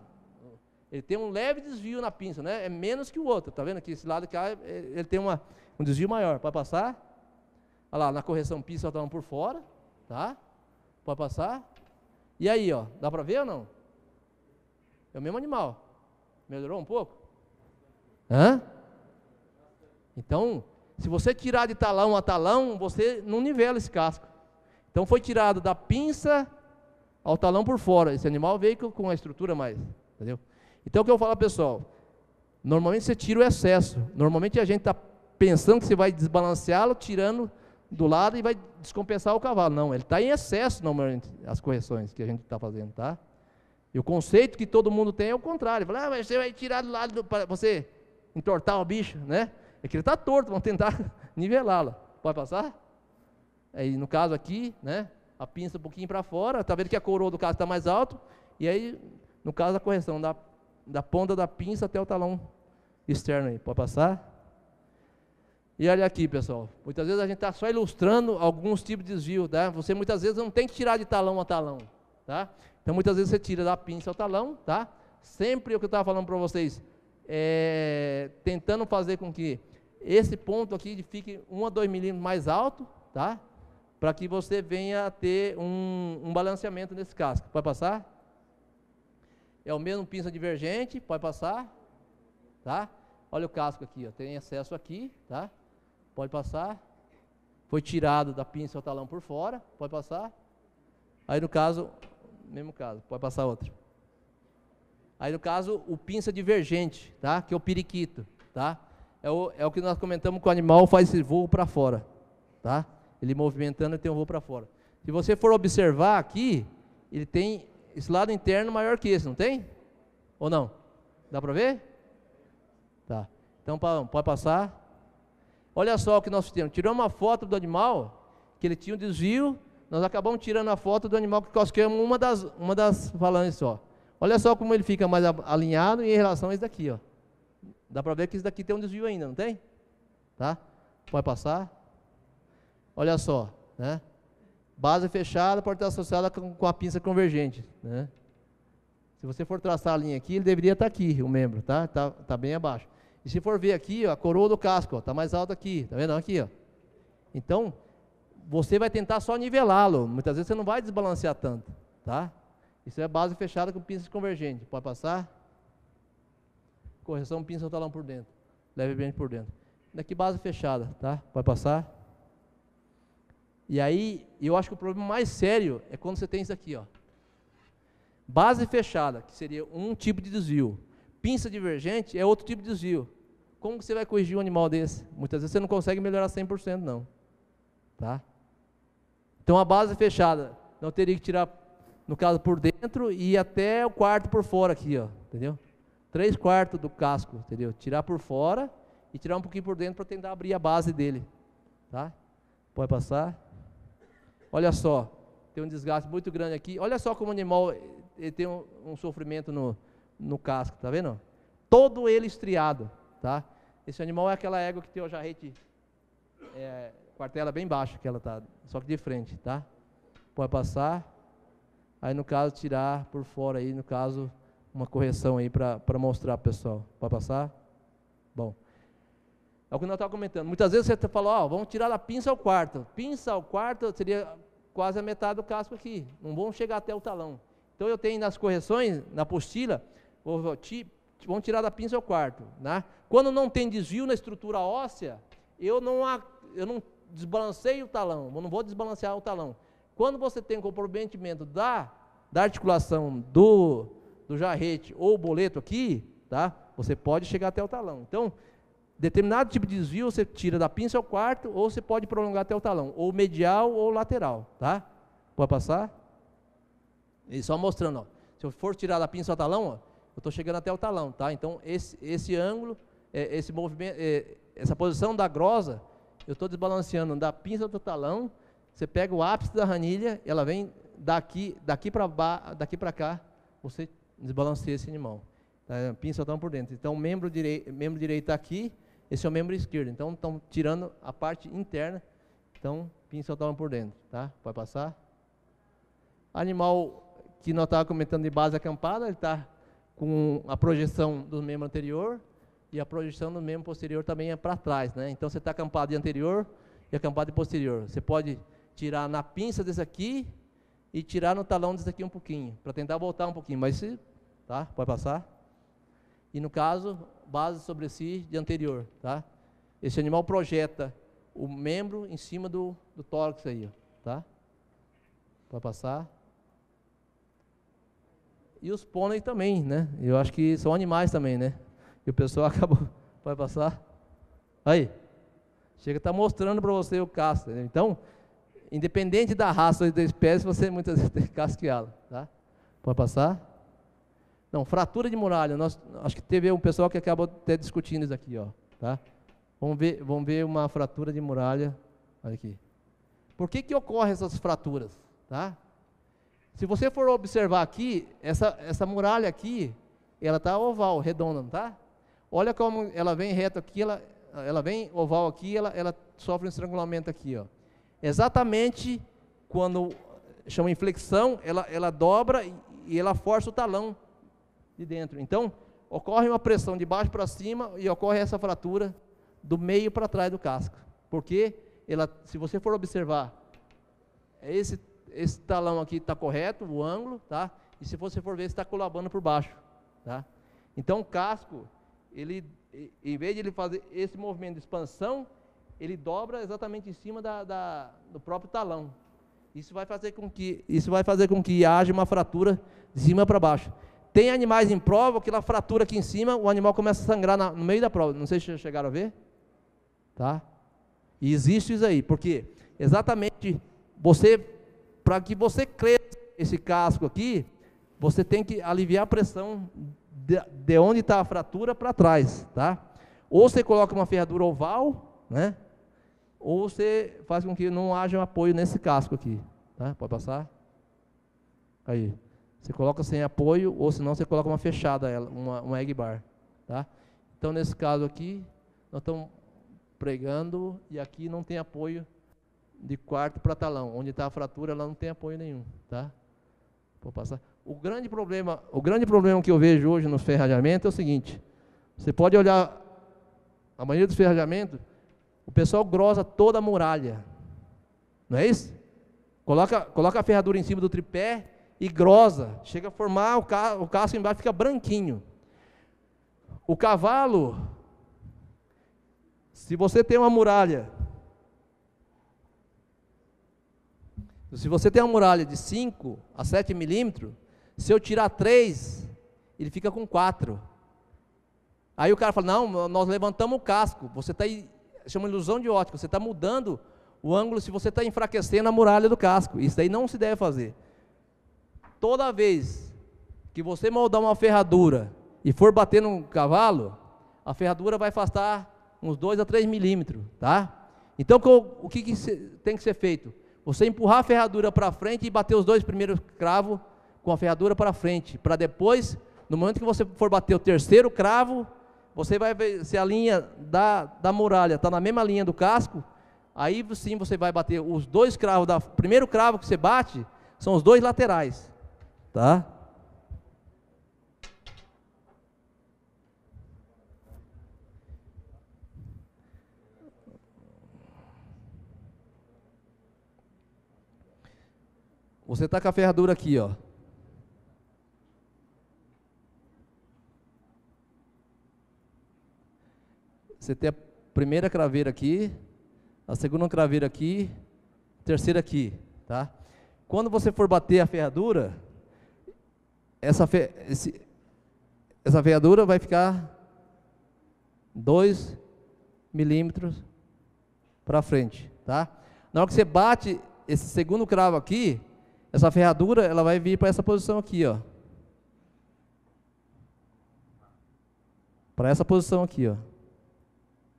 A: Ele tem um leve desvio na pinça, né? É menos que o outro, tá vendo aqui? Esse lado aqui, ele tem um desvio maior. Pode passar? Olha lá, na correção pinça está por fora, tá? Pode passar? E aí, ó, dá para ver ou não? É o mesmo animal. Melhorou um pouco? Hã? Então, se você tirar de talão a talão, você não nivela esse casco. Então, foi tirado da pinça ao talão por fora. Esse animal veio com a estrutura mais, entendeu? Então, o que eu falo, pessoal, normalmente você tira o excesso. Normalmente a gente está pensando que você vai desbalanceá-lo, tirando do lado e vai descompensar o cavalo. Não, ele está em excesso, normalmente, as correções que a gente está fazendo, tá? E o conceito que todo mundo tem é o contrário. Fala, mas você vai tirar do lado para você entortar o bicho, né? É que ele está torto, vamos tentar nivelá-lo. Pode passar? Aí, no caso aqui, né? A pinça um pouquinho para fora, está vendo que a coroa do caso está mais alto, e aí, no caso, a correção da ponta da pinça até o talão externo aí. Pode passar? E olha aqui, pessoal, muitas vezes a gente está só ilustrando alguns tipos de desvio, tá? Você muitas vezes não tem que tirar de talão a talão, tá? Então muitas vezes você tira da pinça ao talão, tá? Sempre o que eu estava falando para vocês, tentando fazer com que esse ponto aqui fique 1 a 2 milímetros mais alto, tá? Para que você venha a ter um balanceamento nesse casco. Pode passar? É o mesmo pinça divergente, pode passar, tá? Olha o casco aqui, ó, tem excesso aqui, tá? Pode passar. Foi tirado da pinça o talão por fora, pode passar. Aí no caso, mesmo caso, pode passar outro. Aí no caso, o pinça divergente, tá? Que é o periquito, tá? É o que nós comentamos que o animal faz esse voo para fora, tá? Ele movimentando e tem um voo para fora. Se você for observar aqui, ele tem esse lado interno maior que esse, não tem? Ou não? Dá para ver? Tá. Então pode passar. Olha só o que nós fizemos. Tiramos uma foto do animal, que ele tinha um desvio. Nós acabamos tirando a foto do animal que cosqueamos uma das falanges só. Olha só como ele fica mais alinhado em relação a esse daqui, ó. Dá para ver que esse daqui tem um desvio ainda, não tem? Tá? Pode passar. Olha só, né? Base fechada pode estar associada com a pinça convergente, né? Se você for traçar a linha aqui, ele deveria estar aqui, o membro, tá? Tá bem abaixo. E se for ver aqui, ó, a coroa do casco, ó, tá mais alta aqui, tá vendo aqui, ó? Então, você vai tentar só nivelá-lo. Muitas vezes você não vai desbalancear tanto, tá? Isso é base fechada com pinça convergente. Pode passar? Correção, pinça o talão por dentro, levemente por dentro. Daqui base fechada, tá? Pode passar? E aí, eu acho que o problema mais sério é quando você tem isso aqui, ó. Base fechada, que seria um tipo de desvio. Pinça divergente é outro tipo de desvio. Como que você vai corrigir um animal desse? Muitas vezes você não consegue melhorar 100% não, tá? Então a base fechada, não teria que tirar, no caso, por dentro e ir até o quarto por fora aqui, ó, entendeu? 3/4 do casco, entendeu? Tirar por fora e tirar um pouquinho por dentro para tentar abrir a base dele, tá? Pode passar. Olha só, tem um desgaste muito grande aqui. Olha só como o animal ele tem um sofrimento no casco, tá vendo? Todo ele estriado, tá? Esse animal é aquela égua que tem o jarrete, quartela bem baixa que ela tá, só que de frente, tá? Pode passar. Aí no caso tirar por fora aí, no caso uma correção aí para mostrar pro pessoal. Pode passar? Bom. É o que nós estávamos comentando. Muitas vezes você falou, ó, vamos tirar da pinça ao quarto. Pinça ao quarto seria quase a metade do casco aqui. Não vamos chegar até o talão. Então eu tenho nas correções, na apostila, vamos tirar da pinça ao quarto, né? Quando não tem desvio na estrutura óssea, eu não desbalanceio o talão, eu não vou desbalancear o talão. Quando você tem um comprometimento da articulação do jarrete ou boleto aqui, tá? Você pode chegar até o talão. Então, determinado tipo de desvio você tira da pinça ao quarto, ou você pode prolongar até o talão, ou medial ou lateral, tá? Pode passar? E só mostrando, ó, se eu for tirar da pinça ao talão, ó, eu estou chegando até o talão, tá? Então esse ângulo, esse movimento, essa posição da grosa, eu estou desbalanceando da pinça do talão. Você pega o ápice da ranilha, ela vem daqui para cá, você desbalanceia esse animal. Tá? Pinça o talão por dentro. Então o membro direito está aqui, esse é o membro esquerdo. Então estão tirando a parte interna. Então pinça o talão por dentro, tá? Pode passar. Animal que nós estávamos comentando de base acampada, ele está com a projeção do membro anterior e a projeção do membro posterior também é para trás, né? Então você está acampado de anterior e acampado de posterior. Você pode tirar na pinça desse aqui e tirar no talão desse aqui um pouquinho, para tentar voltar um pouquinho, mas se, tá? Pode passar. E no caso, base sobre si de anterior, tá? Esse animal projeta o membro em cima do tórax aí, ó, tá? Pode passar. E os pônei também, né? Eu acho que são animais também, né? E o pessoal acabou. Pode passar? Aí. Chega a estar mostrando para você o casco. Né? Então, independente da raça e da espécie, você muitas vezes tem que casqueá-lo, tá? Pode passar? Não, fratura de muralha. Acho que teve um pessoal que acabou até discutindo isso aqui, ó, tá? Vamos ver uma fratura de muralha. Olha aqui. Por que ocorrem essas fraturas, tá? Se você for observar aqui, essa muralha aqui, ela está oval, redonda, não tá? Olha como ela vem reto aqui, ela vem oval aqui, ela sofre um estrangulamento aqui, ó. Exatamente quando chama inflexão, ela dobra e ela força o talão de dentro. Então, ocorre uma pressão de baixo para cima e ocorre essa fratura do meio para trás do casco. Porque ela, se você for observar, esse talão aqui está correto, o ângulo, tá? E se você for ver, está colabando por baixo, tá? Então o casco, ele, em vez de ele fazer esse movimento de expansão, ele dobra exatamente em cima do próprio talão. Isso vai fazer com que haja uma fratura de cima para baixo. Tem animais em prova que ela fratura aqui em cima, o animal começa a sangrar no meio da prova. Não sei se chegaram a ver, tá? E existe isso aí, porque exatamente para que você cresça esse casco aqui, você tem que aliviar a pressão de onde está a fratura para trás, tá? Ou você coloca uma ferradura oval, né? Ou você faz com que não haja um apoio nesse casco aqui, tá? Pode passar? Aí, você coloca sem apoio, ou senão você coloca uma fechada, uma egg bar, tá? Então nesse caso aqui, nós estamos pregando e aqui não tem apoio de quarto para talão, onde está a fratura, ela não tem apoio nenhum, tá? Pode passar. O grande problema que eu vejo hoje no ferrajamento é o seguinte: você pode olhar a maioria dos ferrajamentos, o pessoal grosa toda a muralha, não é isso? Coloca a ferradura em cima do tripé e grosa, chega a formar o casco embaixo, fica branquinho. O cavalo, se você tem uma muralha, de 5 a 7 milímetros, se eu tirar 3, ele fica com 4. Aí o cara fala, não, nós levantamos o casco, você está aí, chama ilusão de ótica, você está mudando o ângulo, se você está enfraquecendo a muralha do casco. Isso daí não se deve fazer. Toda vez que você moldar uma ferradura e for bater no cavalo, a ferradura vai afastar uns 2 a 3 milímetros, tá? Então o que tem que ser feito? Você empurrar a ferradura para frente e bater os 2 primeiros cravos com a ferradura para frente, para depois, no momento que você for bater o terceiro cravo, você vai ver se a linha da muralha está na mesma linha do casco, aí sim você vai bater os 2 cravos, primeiro cravo que você bate, são os 2 laterais, tá? Você está com a ferradura aqui, ó. Você tem a primeira craveira aqui, a segunda craveira aqui, a terceira aqui, tá? Quando você for bater a ferradura, essa ferradura vai ficar 2 milímetros para frente, tá? Na hora que você bate esse segundo cravo aqui, essa ferradura, ela vai vir para essa posição aqui, ó. Para essa posição aqui, ó.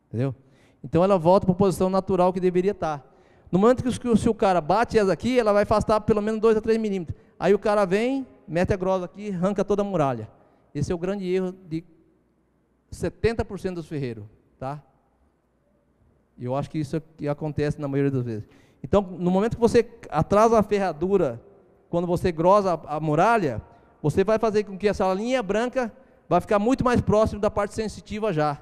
A: Entendeu? Então ela volta para a posição natural que deveria estar. No momento que se o cara bate essa aqui, ela vai afastar pelo menos 2 a 3 milímetros. Aí o cara vem, mete a grossa aqui, arranca toda a muralha. Esse é o grande erro de 70% dos ferreiros, tá? E eu acho que isso que acontece na maioria das vezes. Então, no momento que você atrasa a ferradura, quando você grosa a muralha, você vai fazer com que essa linha branca vai ficar muito mais próximo da parte sensitiva já.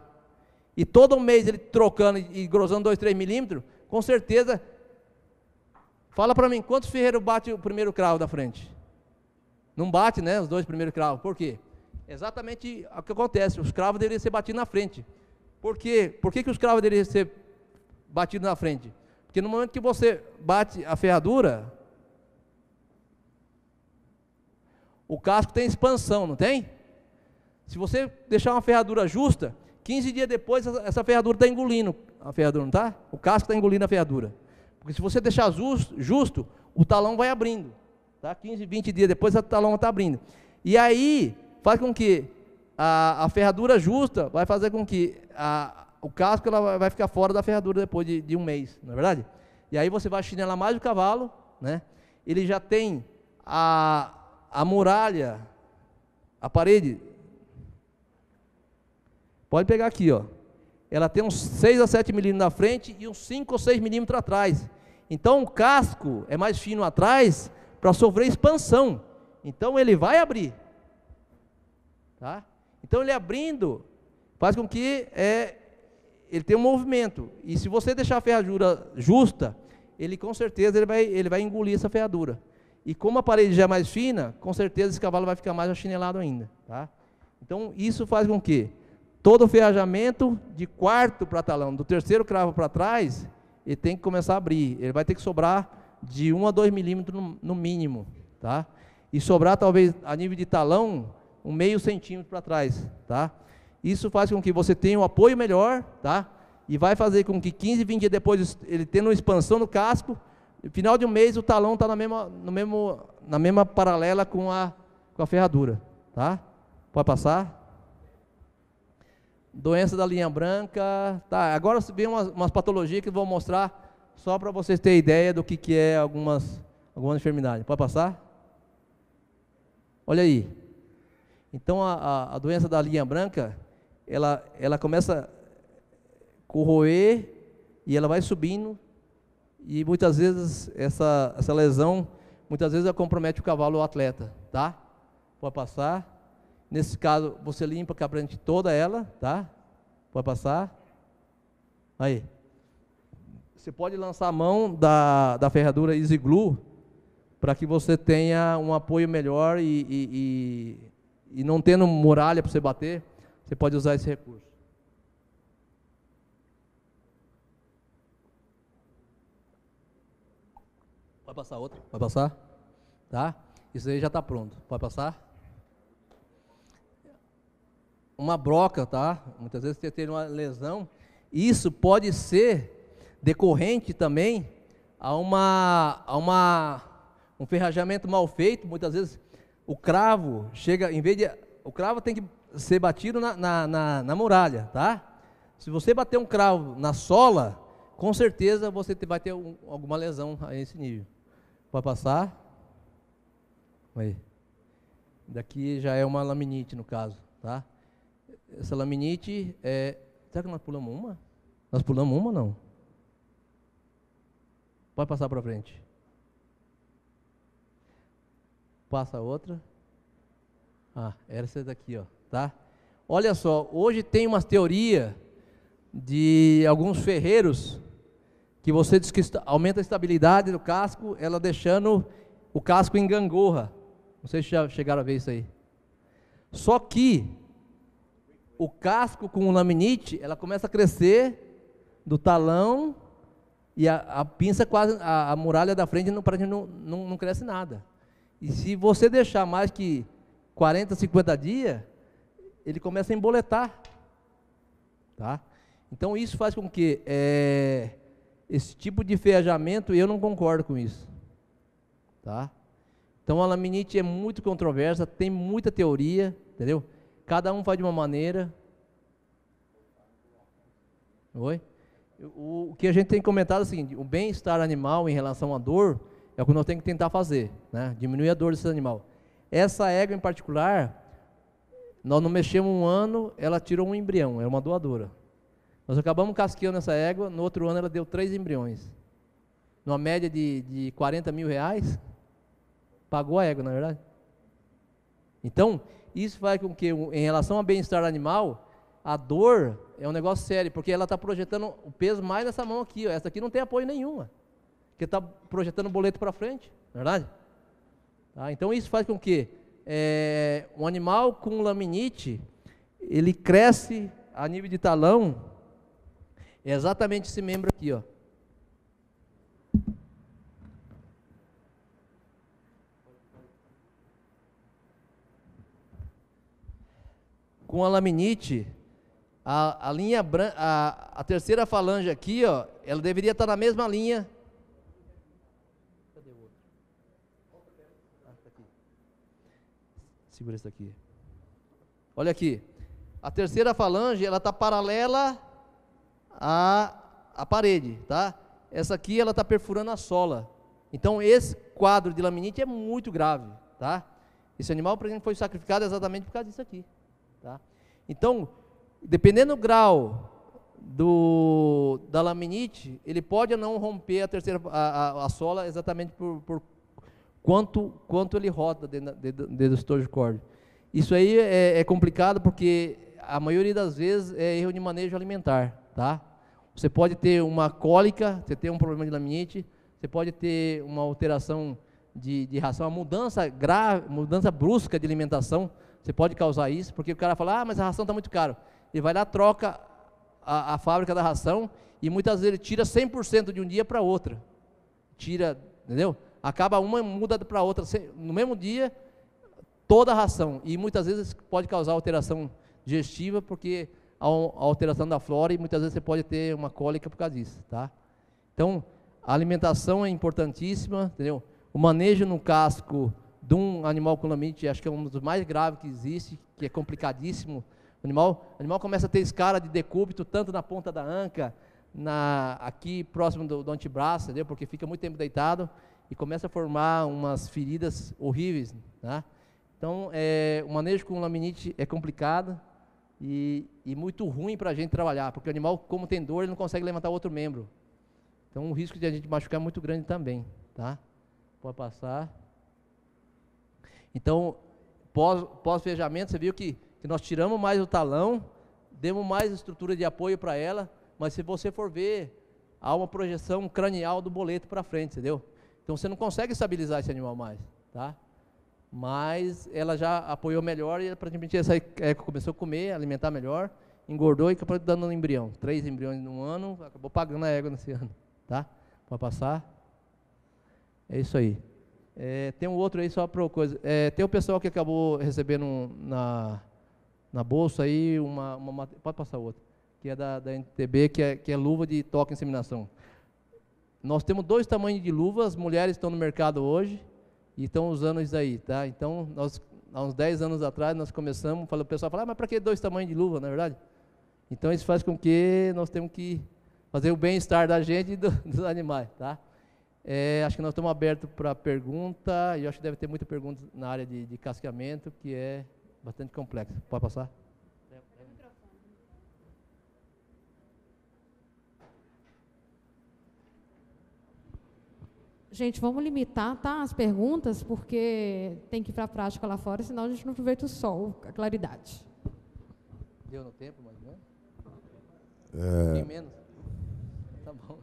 A: E todo mês ele trocando e grosando 2, 3 milímetros, com certeza, fala para mim, quantos ferreiros bate o primeiro cravo da frente? Não bate, né, os 2 primeiros cravos. Por quê? Exatamente o que acontece, os cravos deveriam ser batidos na frente. Por quê? Por que os cravos deveriam ser batidos na frente? Porque no momento que você bate a ferradura, o casco tem expansão, não tem? Se você deixar uma ferradura justa, 15 dias depois essa ferradura está engolindo a ferradura, não está? O casco está engolindo a ferradura. Porque se você deixar justo, o talão vai abrindo, tá? 15, 20 dias depois o talão está abrindo. E aí faz com que a ferradura justa vai fazer com que o casco ela vai ficar fora da ferradura depois de um mês, não é verdade? E aí você vai chinelar mais o cavalo, né? Ele já tem a muralha, a parede. Pode pegar aqui, ó. Ela tem uns 6 a 7 milímetros na frente e uns 5 ou 6 milímetros atrás. Então o casco é mais fino atrás para sofrer expansão. Então ele vai abrir, tá? Então ele abrindo faz com que ele tem um movimento, e se você deixar a ferradura justa, ele com certeza ele vai engolir essa ferradura. E como a parede já é mais fina, com certeza esse cavalo vai ficar mais achinelado ainda, tá? Então isso faz com que todo o ferrajamento de quarto para talão, do terceiro cravo para trás, ele tem que começar a abrir, ele vai ter que sobrar de 1 a 2 milímetros no mínimo, tá? E sobrar talvez a nível de talão, um meio centímetro para trás, tá? Isso faz com que você tenha um apoio melhor, tá? E vai fazer com que 15, 20 dias depois, ele tendo uma expansão no casco, no final de um mês o talão está na mesma paralela com a ferradura, tá? Pode passar. Doença da linha branca, tá? Agora vem umas patologias que eu vou mostrar só para vocês terem ideia do que é algumas enfermidades. Pode passar? Olha aí. Então a doença da linha branca, ela começa a corroer e ela vai subindo, e muitas vezes essa lesão, muitas vezes ela compromete o cavalo ou o atleta, tá? Pode passar. Nesse caso, você limpa a cabrante toda ela, tá? Pode passar. Aí. Você pode lançar a mão da ferradura Easy Glue para que você tenha um apoio melhor e não tendo muralha para você bater, você pode usar esse recurso. Pode passar outra? Pode passar? Tá? Isso aí já está pronto. Pode passar? Uma broca, tá? Muitas vezes você tem uma lesão. Isso pode ser decorrente também a um ferrajamento mal feito. Muitas vezes o cravo chega, o cravo tem que ser batido na muralha, tá? Se você bater um cravo na sola, com certeza você vai ter alguma lesão a esse nível. Pode passar? Aí. Daqui já é uma laminite no caso, tá? Essa laminite é... Será que nós pulamos uma? Nós pulamos uma ou não? Pode passar para frente. Passa outra. Ah, era essa daqui, ó, tá? Olha só, hoje tem uma teoria de alguns ferreiros que você diz que aumenta a estabilidade do casco, ela deixando o casco em gangorra. Não sei se já chegaram a ver isso aí. Só que o casco com o laminite, ela começa a crescer do talão e a pinça quase, a muralha da frente não cresce nada. E se você deixar mais que 40, 50 dias, ele começa a emboletar, tá? Então isso faz com que esse tipo de ferrajamento, eu não concordo com isso, tá? Então a laminite é muito controversa, tem muita teoria, entendeu? Cada um faz de uma maneira. Oi? O que a gente tem comentado é o seguinte: o bem-estar animal em relação à dor é o que nós temos que tentar fazer, né? Diminuir a dor desse animal. Essa égua em particular, nós não mexemos um ano, ela tirou um embrião, é uma doadora. Nós acabamos casqueando essa égua, no outro ano ela deu 3 embriões. Numa média de 40 mil reais, pagou a égua, na verdade. Então, isso faz com que, em relação ao bem-estar animal, a dor é um negócio sério, porque ela está projetando o peso mais nessa mão aqui, ó. Essa aqui não tem apoio nenhuma, porque está projetando o boleto para frente, não é verdade? Tá? Então isso faz com que um animal com laminite, ele cresce a nível de talão, é exatamente esse membro aqui, ó. Com a laminite, a linha branca, a terceira falange aqui, ó, ela deveria estar na mesma linha. Cadê o outro? Ah, tá aqui. Segura isso aqui. Olha aqui. A terceira falange, ela está paralela à parede, tá? Essa aqui, ela está perfurando a sola. Então, esse quadro de laminite é muito grave, tá? Esse animal, por exemplo, foi sacrificado exatamente por causa disso aqui. Tá? Então, dependendo do grau da laminite, ele pode ou não romper a sola exatamente por quanto ele roda dentro do estojo de corda. Isso aí é complicado porque a maioria das vezes é erro de manejo alimentar, tá? Você pode ter uma cólica, você tem um problema de laminite, você pode ter uma alteração de ração, uma mudança grave, mudança brusca de alimentação, você pode causar isso, porque o cara fala, mas a ração está muito caro. Ele vai lá, troca a fábrica da ração, e muitas vezes ele tira 100% de um dia para outro. Tira, entendeu? Acaba uma, muda para outra, no mesmo dia, toda a ração. E muitas vezes pode causar alteração digestiva, porque a alteração da flora, e muitas vezes você pode ter uma cólica por causa disso, tá? Então, a alimentação é importantíssima, entendeu? O manejo no casco de um animal com laminite, acho que é um dos mais graves que existe, que é complicadíssimo. O animal começa a ter escara de decúbito, tanto na ponta da anca, aqui próximo do antebraço, entendeu? Porque fica muito tempo deitado e começa a formar umas feridas horríveis, tá? Então, o manejo com laminite é complicado e muito ruim para a gente trabalhar, porque o animal, como tem dor, ele não consegue levantar outro membro. Então, o risco de a gente machucar é muito grande também, tá? Pode passar. Então, pós-fejamento, você viu que nós tiramos mais o talão, demos mais estrutura de apoio para ela, mas se você for ver, há uma projeção cranial do boleto para frente, entendeu? Então, você não consegue estabilizar esse animal mais, tá? Mas ela já apoiou melhor e praticamente essa começou a comer, alimentar melhor, engordou e acabou dando um embrião. 3 embriões num ano, acabou pagando a égua nesse ano, tá? Pode passar. É isso aí. Tem um outro aí só para coisa. Tem o pessoal que acabou recebendo na bolsa aí pode passar outra, que é da NTB, que é luva de toque e inseminação. Nós temos 2 tamanhos de luvas, as mulheres estão no mercado hoje e estão usando isso aí, tá? Então, há uns 10 anos atrás, nós começamos, o pessoal fala, mas para que 2 tamanhos de luva, na verdade? Então, isso faz com que nós temos que fazer o bem-estar da gente e dos animais, tá? Acho que nós estamos abertos para pergunta, e acho que deve ter muita pergunta na área de casqueamento, que é bastante complexo. Pode passar?
B: Gente, vamos limitar, tá, as perguntas, porque tem que ir para a prática lá fora, senão a gente não aproveita o sol, a claridade.
A: Deu no tempo, mais ou menos? Tem menos? Tá bom.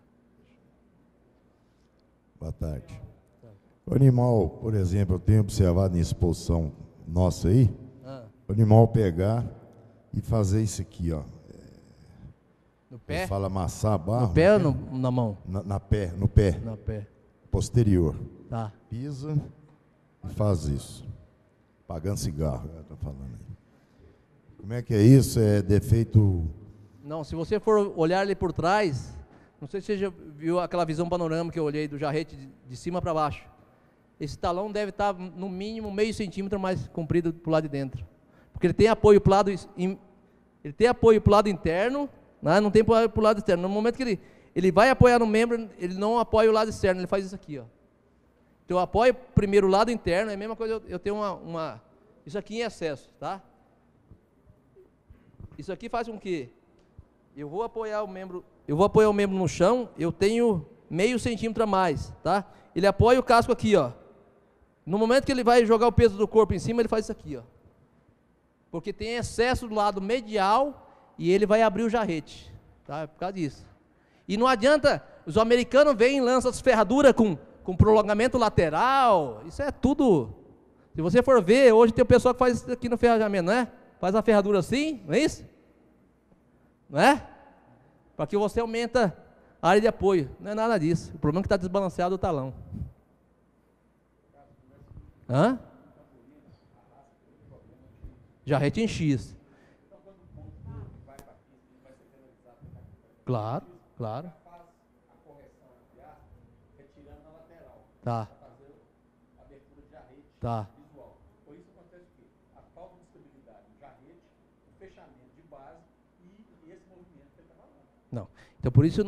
C: Boa tarde. O animal, por exemplo, eu tenho observado em exposição nossa aí, o animal pegar e fazer isso aqui, ó.
A: No pé?
C: Fala amassar a barra.
A: No pé ou na mão?
C: No pé. No pé. Posterior.
A: Tá.
C: Pisa e faz isso. Pagando cigarro, tá falando aí. Como é que é isso? É defeito?
A: Não, se você for olhar ali por trás, não sei se você já viu aquela visão panorâmica que eu olhei do jarrete de cima para baixo. Esse talão deve estar no mínimo meio centímetro mais comprido para o lado de dentro. Porque ele tem apoio para o lado interno, né? Não tem apoio para o lado externo. No momento que ele vai apoiar no membro, ele não apoia o lado externo, ele faz isso aqui, ó. Então eu apoio primeiro o lado interno, é a mesma coisa, eu tenho isso aqui em excesso, tá? Isso aqui faz com que eu vou apoiar o membro no chão, eu tenho meio centímetro a mais, tá? Ele apoia o casco aqui, ó. No momento que ele vai jogar o peso do corpo em cima, ele faz isso aqui, ó. Porque tem excesso do lado medial e ele vai abrir o jarrete, tá? É por causa disso. E não adianta, os americanos vêm e lançam as ferraduras com prolongamento lateral, isso é tudo. Se você for ver, hoje tem o pessoal que faz isso aqui no ferrajamento, não é? Faz a ferradura assim, não é isso? Não é? Para que você aumenta a área de apoio, não é nada disso. O problema é que está desbalanceado o talão. Hã? Jarrete em X. Claro. Tá. Tá.
D: Por isso acontece o quê? A falta de estabilidade do jarrete, o fechamento de base e esse movimento que ele está falando.
A: Não. Então, por isso,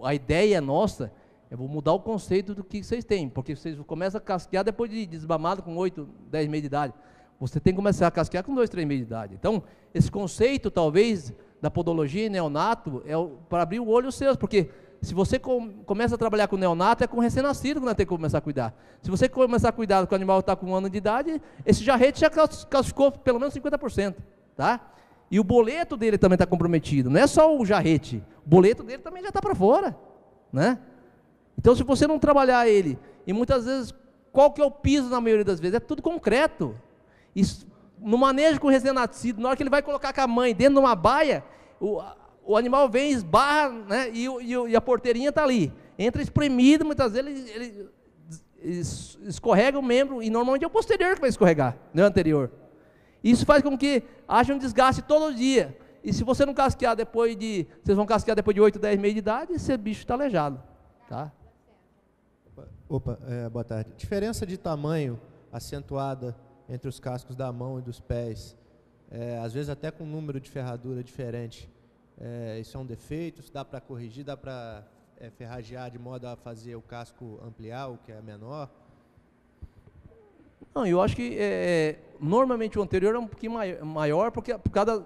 A: a ideia nossa é mudar o conceito do que vocês têm, porque vocês começam a casquear depois de desmamado com 8, 10 meses de idade. Você tem que começar a casquear com 2, 3 meses de idade. Então, esse conceito, talvez, da podologia e neonato, é para abrir o olho os seus, porque se você começa a trabalhar com neonato, é com recém-nascido que nós temos que começar a cuidar. Se você começar a cuidar com o animal que está com 1 ano de idade, esse jarrete já calcificou pelo menos 50%, tá? E o boleto dele também está comprometido, não é só o jarrete, o boleto dele também já está para fora, né? Então, se você não trabalhar ele, e muitas vezes, qual que é o piso na maioria das vezes? É tudo concreto. Isso, no manejo com o recém-nascido, na hora que ele vai colocar com a mãe dentro de uma baia, o animal vem, esbarra, né, e a porteirinha está ali. Entra espremido, muitas vezes ele escorrega o membro, e normalmente é o posterior que vai escorregar, não é o anterior. Isso faz com que haja um desgaste todo dia. E se você não casquear vocês vão casquear depois de 8, 10 meses de idade, esse bicho está aleijado. Tá?
E: Boa tarde. Diferença de tamanho acentuada entre os cascos da mão e dos pés, às vezes até com número de ferradura diferente. Isso é um defeito? Isso dá para corrigir? Dá para ferragear de modo a fazer o casco ampliar, o que é menor?
A: Não, eu acho que normalmente o anterior é um pouquinho maior por causa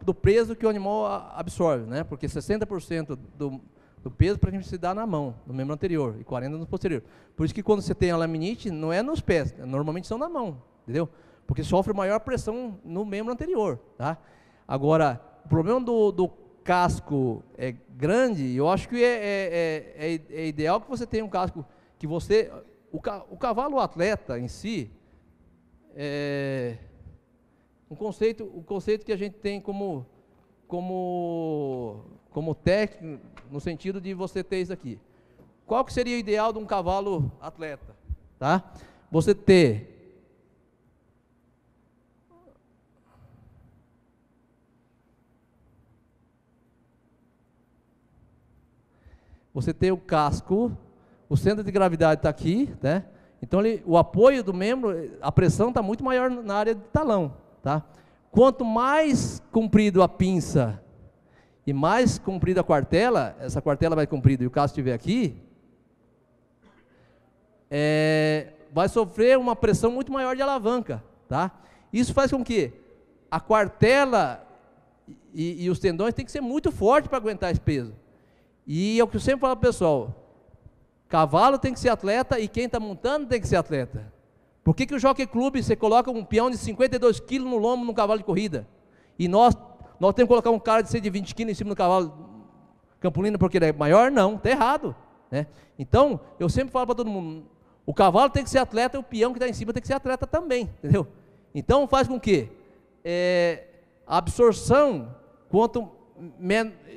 A: do peso que o animal absorve, né? Porque 60% do peso para a gente se dá na mão, no membro anterior, e 40% no posterior. Por isso que quando você tem a laminite, não é nos pés, normalmente são na mão, entendeu? Porque sofre maior pressão no membro anterior, tá? Agora, o problema do casco grande, eu acho que é ideal que você tenha um casco que você... O cavalo atleta em si, o conceito que a gente tem como técnico, no sentido de você ter isso aqui. Qual que seria o ideal de um cavalo atleta? Tá? Você ter o casco, o centro de gravidade está aqui, né? Então o apoio do membro, a pressão está muito maior na área de talão, tá? Quanto mais comprido a pinça e mais comprida a quartela, essa quartela vai comprida e o casco estiver aqui, vai sofrer uma pressão muito maior de alavanca, tá? Isso faz com que a quartela e os tendões tem que ser muito forte para aguentar esse peso. E é o que eu sempre falo para o pessoal, cavalo tem que ser atleta e quem está montando tem que ser atleta. Por que o Jockey Club, você coloca um peão de 52 kg no lombo num cavalo de corrida? E nós temos que colocar um cara de 120 kg em cima do cavalo Campolino porque ele é maior? Não, está errado, né? Então, eu sempre falo para todo mundo, o cavalo tem que ser atleta e o peão que está em cima tem que ser atleta também, entendeu? Então, faz com que a absorção,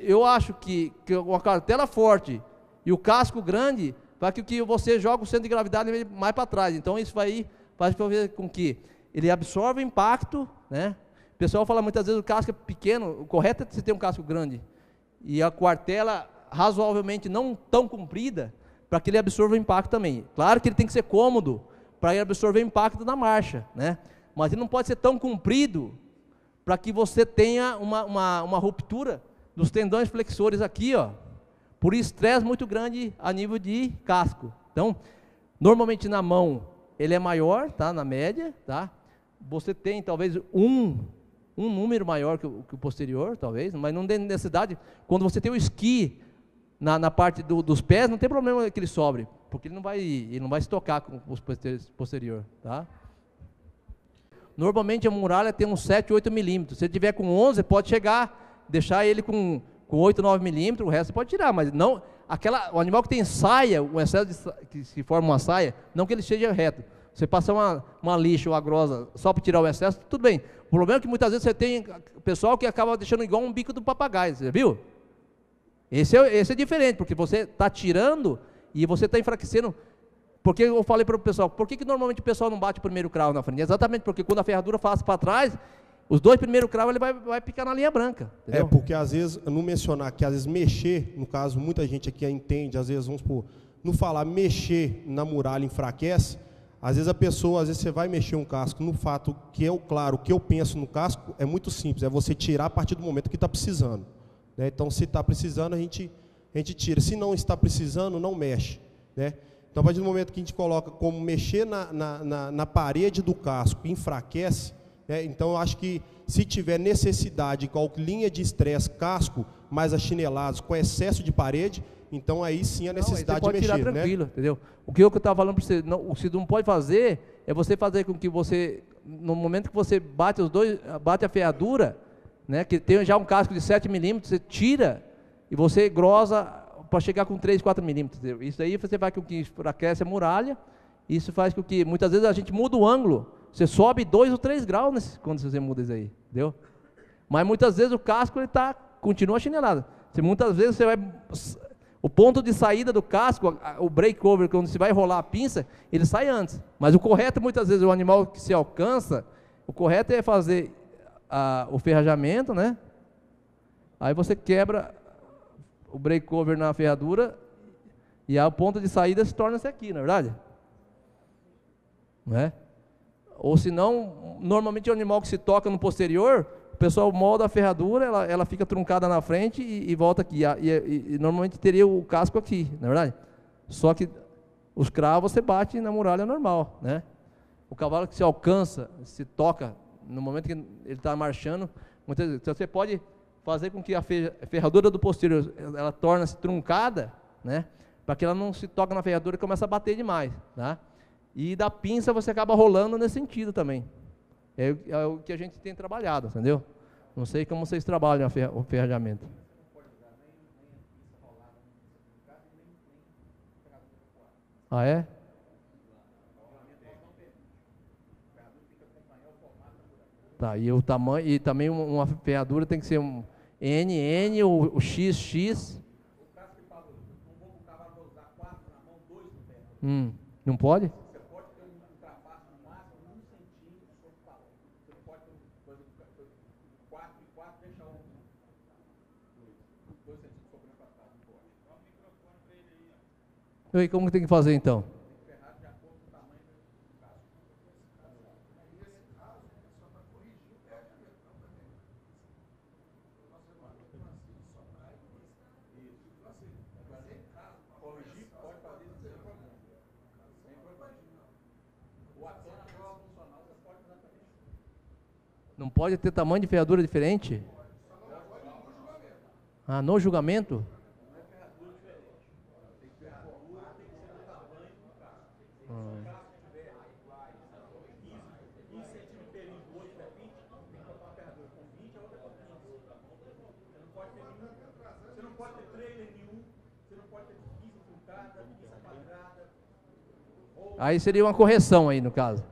A: eu acho que uma cartela forte e o casco grande, faz com que você joga o centro de gravidade mais para trás. Então isso faz com que ele absorva o impacto, né? O pessoal fala muitas vezes o casco é pequeno, o correto é você ter um casco grande. E a quartela razoavelmente não tão comprida, para que ele absorva o impacto também. Claro que ele tem que ser cômodo, para ele absorver o impacto da marcha, né? Mas ele não pode ser tão comprido, para que você tenha uma ruptura dos tendões flexores aqui, ó, por estresse muito grande a nível de casco. Então, normalmente na mão ele é maior, tá? Na média, tá? Você tem talvez um número maior que o posterior, talvez, mas não tem necessidade. Quando você tem o esqui na parte dos pés, não tem problema que ele sobre, porque ele não vai se tocar com o posterior, tá? Normalmente a muralha tem uns 7, 8 milímetros. Se ele tiver com 11, pode deixar ele com 8, 9 milímetros, o resto você pode tirar, mas não, o animal que tem saia, o excesso que se forma uma saia, não que ele seja reto. Você passar uma lixa ou uma grosa só para tirar o excesso, tudo bem. O problema é que muitas vezes você tem pessoal que acaba deixando igual um bico do papagaio, você viu? Esse é diferente, porque você está tirando e você está enfraquecendo. Porque eu falei para o pessoal, por que normalmente o pessoal não bate o primeiro cravo na frente? Exatamente porque quando a ferradura passa para trás, os 2 primeiros cravos ele vai picar na linha branca. Entendeu?
F: Porque às vezes, não mencionar que às vezes mexer, no caso, muita gente aqui entende, às vezes, vamos supor, não falar mexer na muralha enfraquece, às vezes a pessoa, às vezes você vai mexer um casco, no fato que claro, o que eu penso no casco é muito simples, é você tirar a partir do momento que está precisando. Né? Então, se está precisando, a gente tira. Se não está precisando, não mexe. Né? Então, a partir do momento que a gente coloca como mexer na parede do casco, enfraquece, então eu acho que se tiver necessidade, com linha de estresse, casco, mais achinelados, com excesso de parede, então aí sim a necessidade de mexer.
A: Tirar tranquilo, entendeu? O que eu estava falando para você, o que você não pode fazer, é você fazer com que você, no momento que você bate a ferradura, né, que tem já um casco de 7 milímetros, você tira e você grossa para chegar com 3, 4 milímetros. Isso aí você vai com que enfraquece a muralha, isso faz com que, muitas vezes a gente muda o ângulo, você sobe 2 ou 3 graus quando você muda isso aí, entendeu? Mas muitas vezes o casco ele continua achinelado. Muitas vezes você vai... O ponto de saída do casco, o breakover, quando você vai rolar a pinça, ele sai antes. Mas o correto, muitas vezes, o animal que se alcança, o correto é fazer o ferrajamento, né? Aí você quebra o breakover na ferradura e o ponto de saída se torna esse aqui, não é verdade? Não é? Ou senão, normalmente o animal que se toca no posterior, o pessoal molda a ferradura, ela fica truncada na frente e volta aqui. E normalmente teria o casco aqui, não é verdade? Só que os cravos você bate na muralha normal, né? O cavalo que se alcança, se toca, no momento que ele está marchando, muitas vezes, você pode fazer com que a ferradura do posterior, ela torne-se truncada, né? Para que ela não se toque na ferradura e comece a bater demais, tá? E da pinça você acaba rolando nesse sentido também. É o que a gente tem trabalhado, entendeu? Não sei como vocês trabalham o ferrajamento. Ah, é? Tá, e o tamanho, e também uma ferradura tem que ser um NN ou XX.
D: O caso que fala, não vou o cavalo usar 4 na mão, 2 no pé.
A: Não pode?
D: Você pode ter um ultrapasso no máximo 1 centímetro sobre o cavalo. Você não pode ter, por exemplo, 4 e 4, deixar 2 centímetros sobre o passado, não pode. Dá um microfone para ele aí, ó.
A: E aí, como que tem que fazer então?
D: Ferrado de acordo com o tamanho do caso. Corrigir, pode fazer isso sem problema. Sem problema. O ator na prova funcional, você pode usar também.
A: Não pode ter tamanho de ferradura diferente? Ah, no julgamento?
D: Você não pode ter trailer nenhum, você não pode ter pista truncada, pista quadrada.
A: Aí seria uma correção aí no caso.